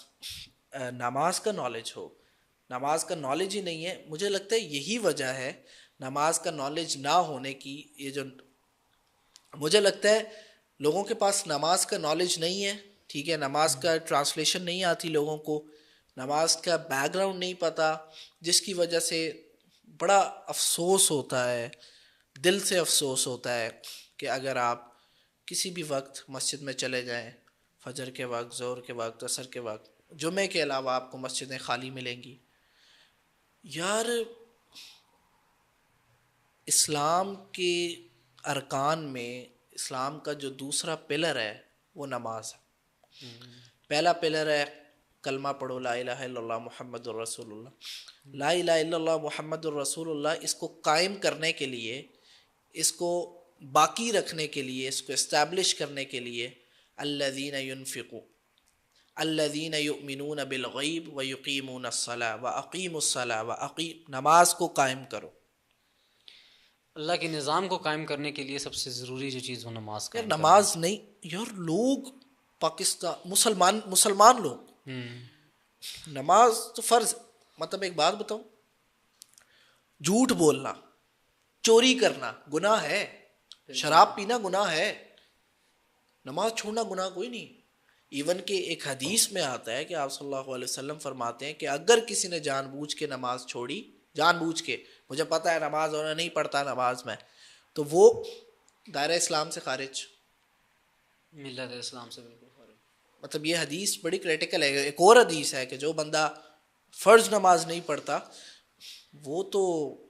[SPEAKER 1] نماز کا نالج ہو. نماز کا نالج ہی نہیں ہے. مجھے لگتا ہے یہی وجہ ہے نماز کا نالج نہ ہونے کی. یہ جو مجھے لگتا ہے لوگوں کے پاس نماز کا نالج نہیں ہے، ٹھیک ہے، نماز کا ٹرانسلیشن نہیں آتی لوگوں کو، نماز کا بیک گراؤنڈ نہیں پتہ، جس کی وجہ سے بڑا افسوس ہوتا ہے، دل سے افسوس ہوتا ہے کہ اگر آپ کسی بھی وقت مسجد میں چلے جائیں، فجر کے وقت، ظہر کے وقت، عصر کے وقت، جمعے کے علاوہ آپ کو مسجدیں خالی ملیں گی. یار اسلام کے ارکان میں اسلام کا جو دوسرا پلر ہے وہ نماز ہے. پہلا پلر ہے کلمہ پڑھو لا الہ الا اللہ محمد الرسول اللہ. لا الہ الا اللہ محمد الرسول اللہ، اس کو قائم کرنے کے لیے، اس کو باقی رکھنے کے لیے، اس کو اسٹیبلش کرنے کے لیے الذین ينفقون الذین یؤمنون بالغیب ویقیمون الصلاۃ واقیموا الصلاۃ نماز کو قائم کرو.
[SPEAKER 2] اللہ کے نظام کو قائم کرنے کے لیے سب سے ضروری جو چیز وہ نماز
[SPEAKER 1] یار
[SPEAKER 2] قائم کرنا
[SPEAKER 1] نماز نہیں، یار لوگ پاکستان مسلمان لوگ، نماز تو فرض. مطلب ایک بات بتاؤں، جھوٹ بولنا، چوری کرنا گناہ ہے، شراب پینا گناہ ہے، نماز چھوڑنا گناہ کوئی نہیں. ایون کہ ایک حدیث میں آتا ہے کہ آپ صلی اللہ علیہ وسلم فرماتے ہیں کہ اگر کسی نے جان بوجھ کے نماز چھوڑی، جان بوجھ کے، مجھے پتہ ہے نماز ہونا نہیں پڑھتا نماز میں، تو وہ دائرہ اسلام سے خارج.
[SPEAKER 2] ملت اسلام سے بالکل خارج.
[SPEAKER 1] مطلب یہ حدیث بڑی کریٹیکل ہے. ایک اور حدیث ہے کہ جو بندہ فرض نماز نہیں پڑھتا وہ تو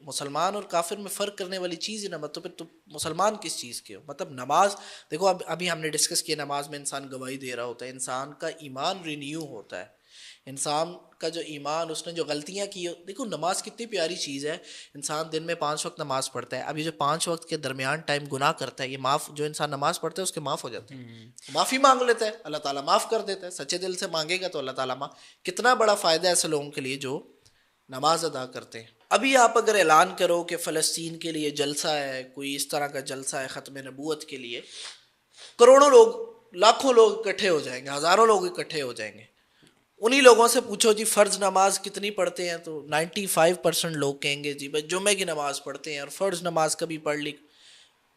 [SPEAKER 1] مسلمان اور کافر میں فرق کرنے والی چیز ہے نا. مطلب تو مسلمان کس چیز کے ہو؟ مطلب نماز دیکھو، ابھی ہم نے ڈسکس کیا، نماز میں انسان گواہی دے رہا ہوتا ہے، انسان کا ایمان رینیو ہوتا ہے، انسان کا جو ایمان، اس نے جو غلطیاں کی، دیکھو نماز کتنی پیاری چیز ہے. انسان دن میں 5 وقت نماز پڑھتا ہے، اب یہ جو 5 وقت کے درمیان ٹائم گناہ کرتا ہے، یہ معاف، جو انسان نماز پڑھتا ہے اس کے معاف ہو جاتے ہیں. معافی مانگ لیتا ہے، اللہ تعالیٰ معاف کر دیتا ہے. سچے دل سے مانگے گا تو اللہ تعالیٰ کتنا بڑا فائدہ ہے ایسے لوگوں کے لیے جو نماز ادا کرتے ہیں. ابھی آپ اگر اعلان کرو کہ فلسطین کے لیے جلسہ ہے، کوئی اس طرح کا جلسہ ہے ختم نبوت کے لیے، کروڑوں لوگ، لاکھوں لوگ اکٹھے ہو جائیں گے، ہزاروں لوگ اکٹھے ہو جائیں گے. انہی لوگوں سے پوچھو جی فرض نماز کتنی پڑھتے ہیں، تو 95% لوگ کہیں گے جی بھائی جمعے کی نماز پڑھتے ہیں، اور فرض نماز کبھی پڑھ لی.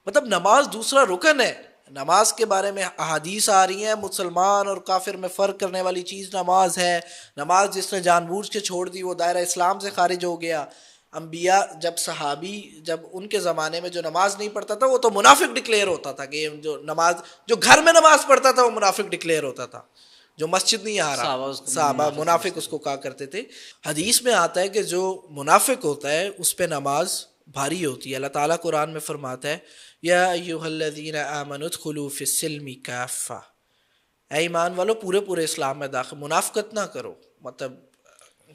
[SPEAKER 1] مطلب نماز دوسرا رکن ہے. نماز کے بارے میں احادیث آ رہی ہیں، مسلمان اور کافر میں فرق کرنے والی چیز نماز ہے. نماز جس نے جان بوجھ کے چھوڑ دی وہ دائرہ اسلام سے خارج ہو گیا. انبیاء، جب صحابی، جب ان کے زمانے میں جو نماز نہیں پڑھتا تھا وہ تو منافق ڈکلیئر ہوتا تھا، کہ جو گھر میں نماز پڑھتا تھا وہ منافق ڈکلیئر ہوتا تھا، جو مسجد نہیں آ رہا صحابہ منافق اس کو کہا کرتے تھے. حدیث میں آتا ہے کہ جو منافق ہوتا ہے اس پہ نماز بھاری ہوتی ہے. اللہ تعالیٰ قرآن میں فرماتا ہے یا ایھا الذین آمنوا ادخلوا فی السلم کافہ، اے ایمان والو پورے اسلام میں داخل، منافقت نہ کرو. مطلب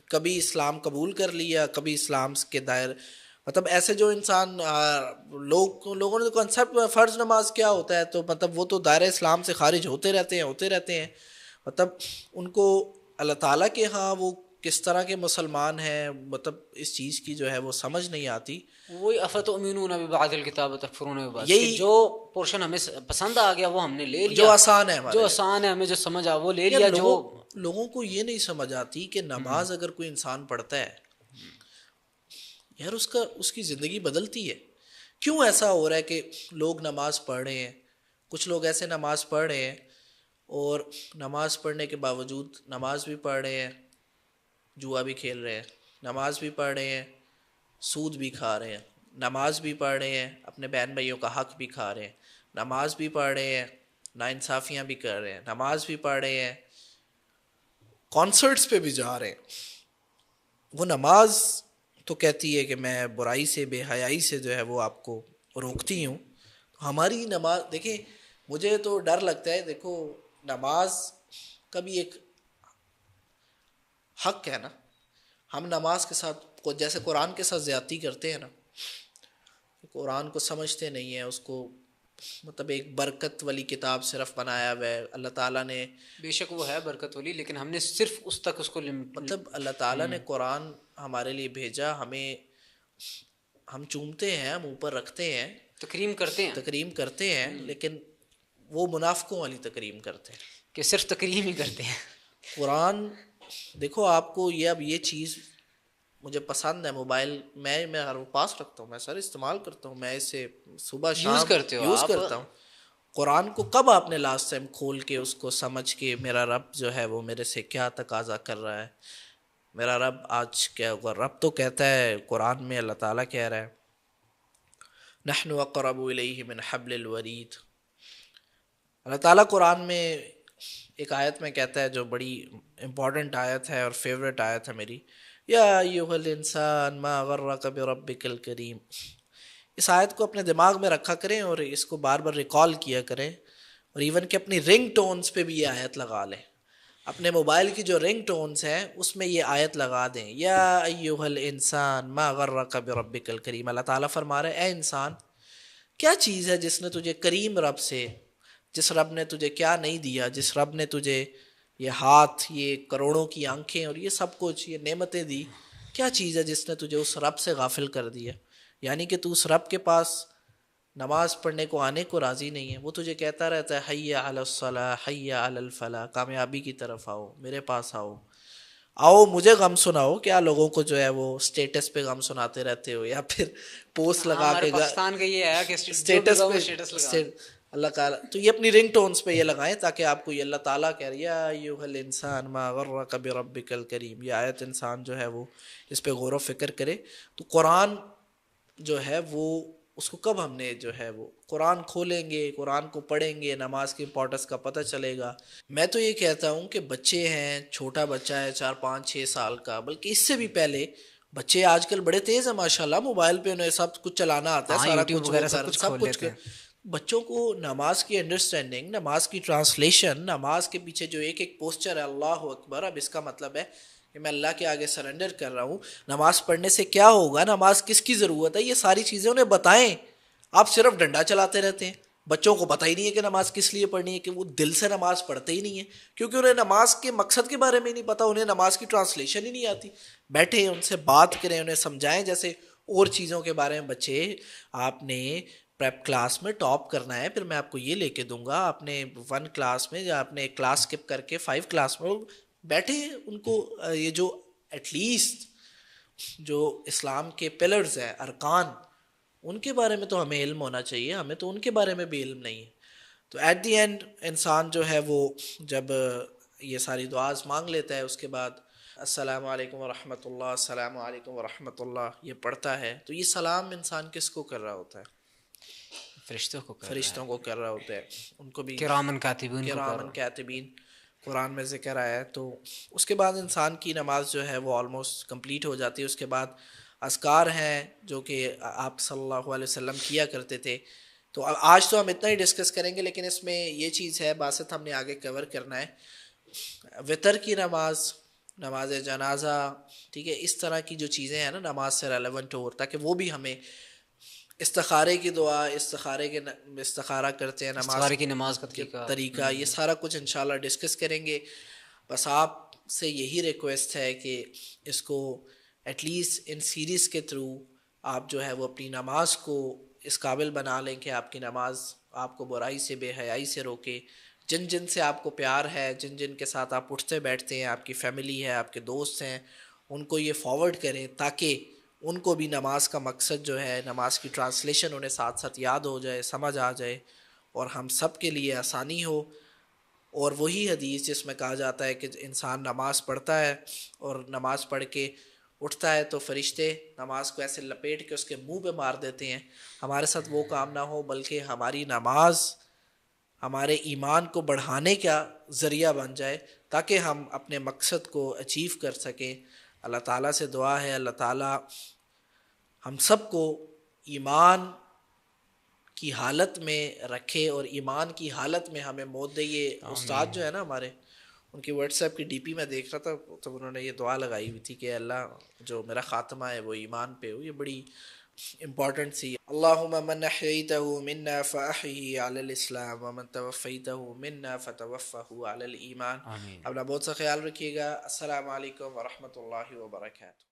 [SPEAKER 1] کبھی اسلام قبول کر لیا، کبھی اسلام کے دائر، مطلب ایسے جو انسان لوگوں نے کنسیپٹ فرض نماز کیا ہوتا ہے، تو مطلب وہ تو دائرہ اسلام سے خارج ہوتے رہتے ہیں. مطلب ان کو اللہ تعالیٰ کے ہاں وہ کس طرح کے مسلمان ہیں، مطلب اس چیز کی جو ہے وہ سمجھ نہیں آتی.
[SPEAKER 2] وہی افتؤمنون ببعض الکتاب وتکفرون ببعض،
[SPEAKER 1] یہی
[SPEAKER 2] جو پورشن ہمیں پسند آ گیا وہ ہم نے لے لیا،
[SPEAKER 1] جو آسان ہے
[SPEAKER 2] جو آسان ہے ہمیں جو سمجھ آ وہ لے لیا. جو
[SPEAKER 1] لوگوں کو یہ نہیں سمجھ آتی کہ نماز اگر کوئی انسان پڑھتا ہے یار اس کی زندگی بدلتی ہے. کیوں ایسا ہو رہا ہے کہ لوگ نماز پڑھ رہے ہیں، کچھ لوگ ایسے نماز پڑھ رہے ہیں اور نماز پڑھنے کے باوجود نماز بھی پڑھ رہے ہیں، جوا بھی کھیل رہے ہیں، نماز بھی پڑھ رہے ہیں، سود بھی کھا رہے ہیں، نماز بھی پڑھ رہے ہیں، اپنے بہن بھائیوں کا حق بھی کھا رہے ہیں، نماز بھی پڑھ رہے ہیں، ناانصافیاں بھی کر رہے ہیں، نماز بھی پڑھ رہے ہیں، کانسرٹس پہ بھی جا رہے ہیں. وہ نماز تو کہتی ہے کہ میں برائی سے، بے حیائی سے جو ہے وہ آپ کو روکتی ہوں. ہماری نماز دیکھیں، مجھے تو ڈر لگتا ہے، دیکھو نماز کا بھی ایک حق ہے نا. ہم نماز کے ساتھ جیسے قرآن کے ساتھ زیادتی کرتے ہیں نا، قرآن کو سمجھتے نہیں ہیں، اس کو مطلب ایک برکت والی کتاب صرف بنایا ہوا ہے. اللہ تعالیٰ نے،
[SPEAKER 2] بے شک وہ ہے برکت والی، لیکن ہم نے صرف اس تک اس کو
[SPEAKER 1] مطلب اللہ تعالیٰ نے قرآن ہمارے لیے بھیجا، ہم چومتے ہیں، ہم اوپر رکھتے ہیں،
[SPEAKER 2] تکریم کرتے ہیں،
[SPEAKER 1] لیکن وہ منافقوں والی تکریم کرتے ہیں
[SPEAKER 2] کہ صرف تکریم ہی کرتے ہیں.
[SPEAKER 1] قرآن دیکھو آپ کو اب یہ چیز مجھے پسند ہے موبائل، میں ہر پاس رکھتا ہوں، میں سر استعمال کرتا ہوں، میں اسے صبح
[SPEAKER 2] یوز
[SPEAKER 1] شام
[SPEAKER 2] کرتے ہو
[SPEAKER 1] یوز
[SPEAKER 2] آپ؟
[SPEAKER 1] کرتا ہوں۔ قرآن کو کب آپ نے لاسٹ ٹائم کھول کے اس کو سمجھ کے میرا رب جو ہے وہ میرے سے کیا تقاضا کر رہا ہے، میرا رب آج کیا ہوگا؟ رب تو کہتا ہے قرآن میں، اللہ تعالیٰ کہہ رہا ہے نحن اقرب الیہ من حبل الورید۔ اللہ تعالیٰ قرآن میں ایک آیت میں کہتا ہے جو بڑی امپورٹنٹ آیت ہے اور فیوریٹ آیت ہے میری، یا ایھا الانسان ما غرک بربک الکریم۔ اس آیت کو اپنے دماغ میں رکھا کریں اور اس کو بار بار ریکال کیا کریں، اور ایون کہ اپنی رنگ ٹونز پہ بھی یہ آیت لگا لیں، اپنے موبائل کی جو رنگ ٹونز ہیں اس میں یہ آیت لگا دیں، یا ایھا الانسان ما غرک بربک الکریم۔ اللہ تعالیٰ فرما رہے اے انسان، کیا چیز ہے جس نے تجھے کریم رب سے، جس رب نے تجھے کیا نہیں دیا، جس رب نے تجھے یہ ہاتھ، یہ کروڑوں کی آنکھیں اور یہ سب کچھ، یہ نعمتیں دی، کیا چیز ہے جس نے تجھے اس رب سے غافل کر دیا؟ یعنی کہ تو اس رب کے پاس نماز پڑھنے کو آنے کو راضی نہیں ہے، وہ تجھے کہتا رہتا ہے حی علی الصلاح حی علی الفلاح، کامیابی کی طرف آؤ، میرے پاس آؤ، آؤ مجھے غم سناؤ۔ کیا لوگوں کو جو ہے وہ اسٹیٹس پہ غم سناتے رہتے ہو، یا پھر پوسٹ
[SPEAKER 2] ہاں،
[SPEAKER 1] لگا
[SPEAKER 2] ہمارے
[SPEAKER 1] کے
[SPEAKER 2] پاکستان کا یہ ہے کہ جو بھی
[SPEAKER 1] اسٹیٹس
[SPEAKER 2] لگاؤ
[SPEAKER 1] پہ
[SPEAKER 2] اسٹیٹس لگا۔
[SPEAKER 1] اللہ تعالیٰ تو یہ اپنی رنگ ٹونز پہ یہ لگائیں تاکہ آپ کو یہ اللہ تعالیٰ کہہ رہا ہے یا ایھا الانسان ما غرک بربک الکریم، یہ آیت انسان جو ہے وہ اس پہ غور و فکر کرے۔ تو قرآن جو ہے وہ اس کو کب ہم نے جو ہے وہ قرآن کھولیں گے، قرآن کو پڑھیں گے، نماز کی امپورٹنس کا پتہ چلے گا۔ میں تو یہ کہتا ہوں کہ بچے ہیں، چھوٹا بچہ ہے 4 5 6 سال کا، بلکہ اس سے بھی پہلے بچے آج کل بڑے تیز ہیں ماشاءاللہ، موبائل پہ انہیں سب کچھ چلانا آتا ہے،
[SPEAKER 2] ہاں،
[SPEAKER 1] سارا
[SPEAKER 2] یوٹیوب
[SPEAKER 1] کچھ وہ
[SPEAKER 2] وغیرہ
[SPEAKER 1] کر سب
[SPEAKER 2] کھول
[SPEAKER 1] کچھ
[SPEAKER 2] لیتے ہیں۔
[SPEAKER 1] بچوں کو نماز کی انڈرسٹینڈنگ، نماز کی ٹرانسلیشن، نماز کے پیچھے جو ایک ایک پوسچر ہے، اللہ اکبر، اب اس کا مطلب ہے کہ میں اللہ کے آگے سرنڈر کر رہا ہوں، نماز پڑھنے سے کیا ہوگا، نماز کس کی ضرورت ہے، یہ ساری چیزیں انہیں بتائیں۔ آپ صرف ڈنڈا چلاتے رہتے ہیں، بچوں کو پتہ ہی نہیں ہے کہ نماز کس لیے پڑھنی ہے، کہ وہ دل سے نماز پڑھتے ہی نہیں ہیں، کیونکہ انہیں نماز کے مقصد کے بارے میں نہیں پتہ، انہیں نماز کی ٹرانسلیشن ہی نہیں آتی۔ بیٹھے ان سے بات کریں، انہیں سمجھائیں، جیسے اور چیزوں کے بارے میں بچے آپ نے پریپ کلاس میں ٹاپ کرنا ہے، پھر میں آپ کو یہ لے کے دوں گا، آپ نے 1 کلاس میں یا آپ نے ایک کلاس اسکپ کر کے 5 کلاس میں بیٹھے، ان کو یہ جو ایٹ لیسٹ جو اسلام کے پلرز ہیں، ارکان، ان کے بارے میں تو ہمیں علم ہونا چاہیے، ہمیں تو ان کے بارے میں بھی علم نہیں ہے۔ تو ایٹ دی اینڈ انسان جو ہے وہ جب یہ ساری دعاز مانگ لیتا ہے، اس کے بعد السلام علیکم ورحمۃ اللہ، السلام علیکم ورحمۃ اللہ یہ پڑھتا ہے، تو یہ سلام انسان کس کو کر رہا ہوتا ہے؟
[SPEAKER 2] فرشتوں کو کر رہا
[SPEAKER 1] فرشتوں کو کر رہا ہوتا ہے، ان کو بھی
[SPEAKER 2] کرامن کاتبین کو کر
[SPEAKER 1] کرامن
[SPEAKER 2] رہا۔
[SPEAKER 1] کاتبین قرآن میں ذکر آیا ہے۔ تو اس کے بعد انسان کی نماز جو ہے وہ آلموسٹ کمپلیٹ ہو جاتی ہے۔ اس کے بعد اذکار ہیں جو کہ آپ صلی اللہ علیہ وسلم کیا کرتے تھے، تو آج تو ہم اتنا ہی ڈسکس کریں گے، لیکن اس میں یہ چیز ہے باسط ہم نے آگے کور کرنا ہے، وطر کی نماز، نماز جنازہ، ٹھیک ہے، اس طرح کی جو چیزیں ہیں نا نماز سے ریلیونٹ ہو، تاکہ وہ بھی ہمیں استخارے کی دعا، استخارہ کرتے ہیں، نماز
[SPEAKER 2] استخارے کی نماز کا
[SPEAKER 1] کے
[SPEAKER 2] طریقہ۔
[SPEAKER 1] طریقہ، یہ سارا کچھ انشاءاللہ ڈسکس کریں گے۔ بس آپ سے یہی ریکویسٹ ہے کہ اس کو ایٹ لیسٹ ان سیریز کے تھرو آپ جو ہے وہ اپنی نماز کو اس قابل بنا لیں کہ آپ کی نماز آپ کو برائی سے، بے حیائی سے روکے۔ جن جن سے آپ کو پیار ہے، جن جن کے ساتھ آپ اٹھتے بیٹھتے ہیں، آپ کی فیملی ہے، آپ کے دوست ہیں، ان کو یہ فارورڈ کریں تاکہ ان کو بھی نماز کا مقصد جو ہے، نماز کی ٹرانسلیشن انہیں ساتھ ساتھ یاد ہو جائے، سمجھ آ جائے، اور ہم سب کے لیے آسانی ہو۔ اور وہی حدیث جس میں کہا جاتا ہے کہ انسان نماز پڑھتا ہے اور نماز پڑھ کے اٹھتا ہے تو فرشتے نماز کو ایسے لپیٹ کے اس کے منہ پہ مار دیتے ہیں، ہمارے ساتھ وہ کام نہ ہو، بلکہ ہماری نماز ہمارے ایمان کو بڑھانے کا ذریعہ بن جائے تاکہ ہم اپنے مقصد کو اچیو کر سکیں۔ اللہ تعالیٰ سے دعا ہے اللہ تعالیٰ ہم سب کو ایمان کی حالت میں رکھے اور ایمان کی حالت میں ہمیں موت دے۔ یہ استاد جو ہے نا ہمارے، ان کی واٹس ایپ کی ڈی پی میں دیکھ رہا تھا، تو انہوں نے یہ دعا لگائی ہوئی تھی کہ اللہ جو میرا خاتمہ ہے وہ ایمان پہ ہو۔ یہ بڑی امپورٹنٹ سی، اللہم من احییتہ منا فاحیہ علی الاسلام ومن توفیتہ منا فتوفہ علی الایمان۔ اپنا بہت سا خیال رکھیے گا۔ السلام علیکم ورحمۃ اللہ وبرکاتہ۔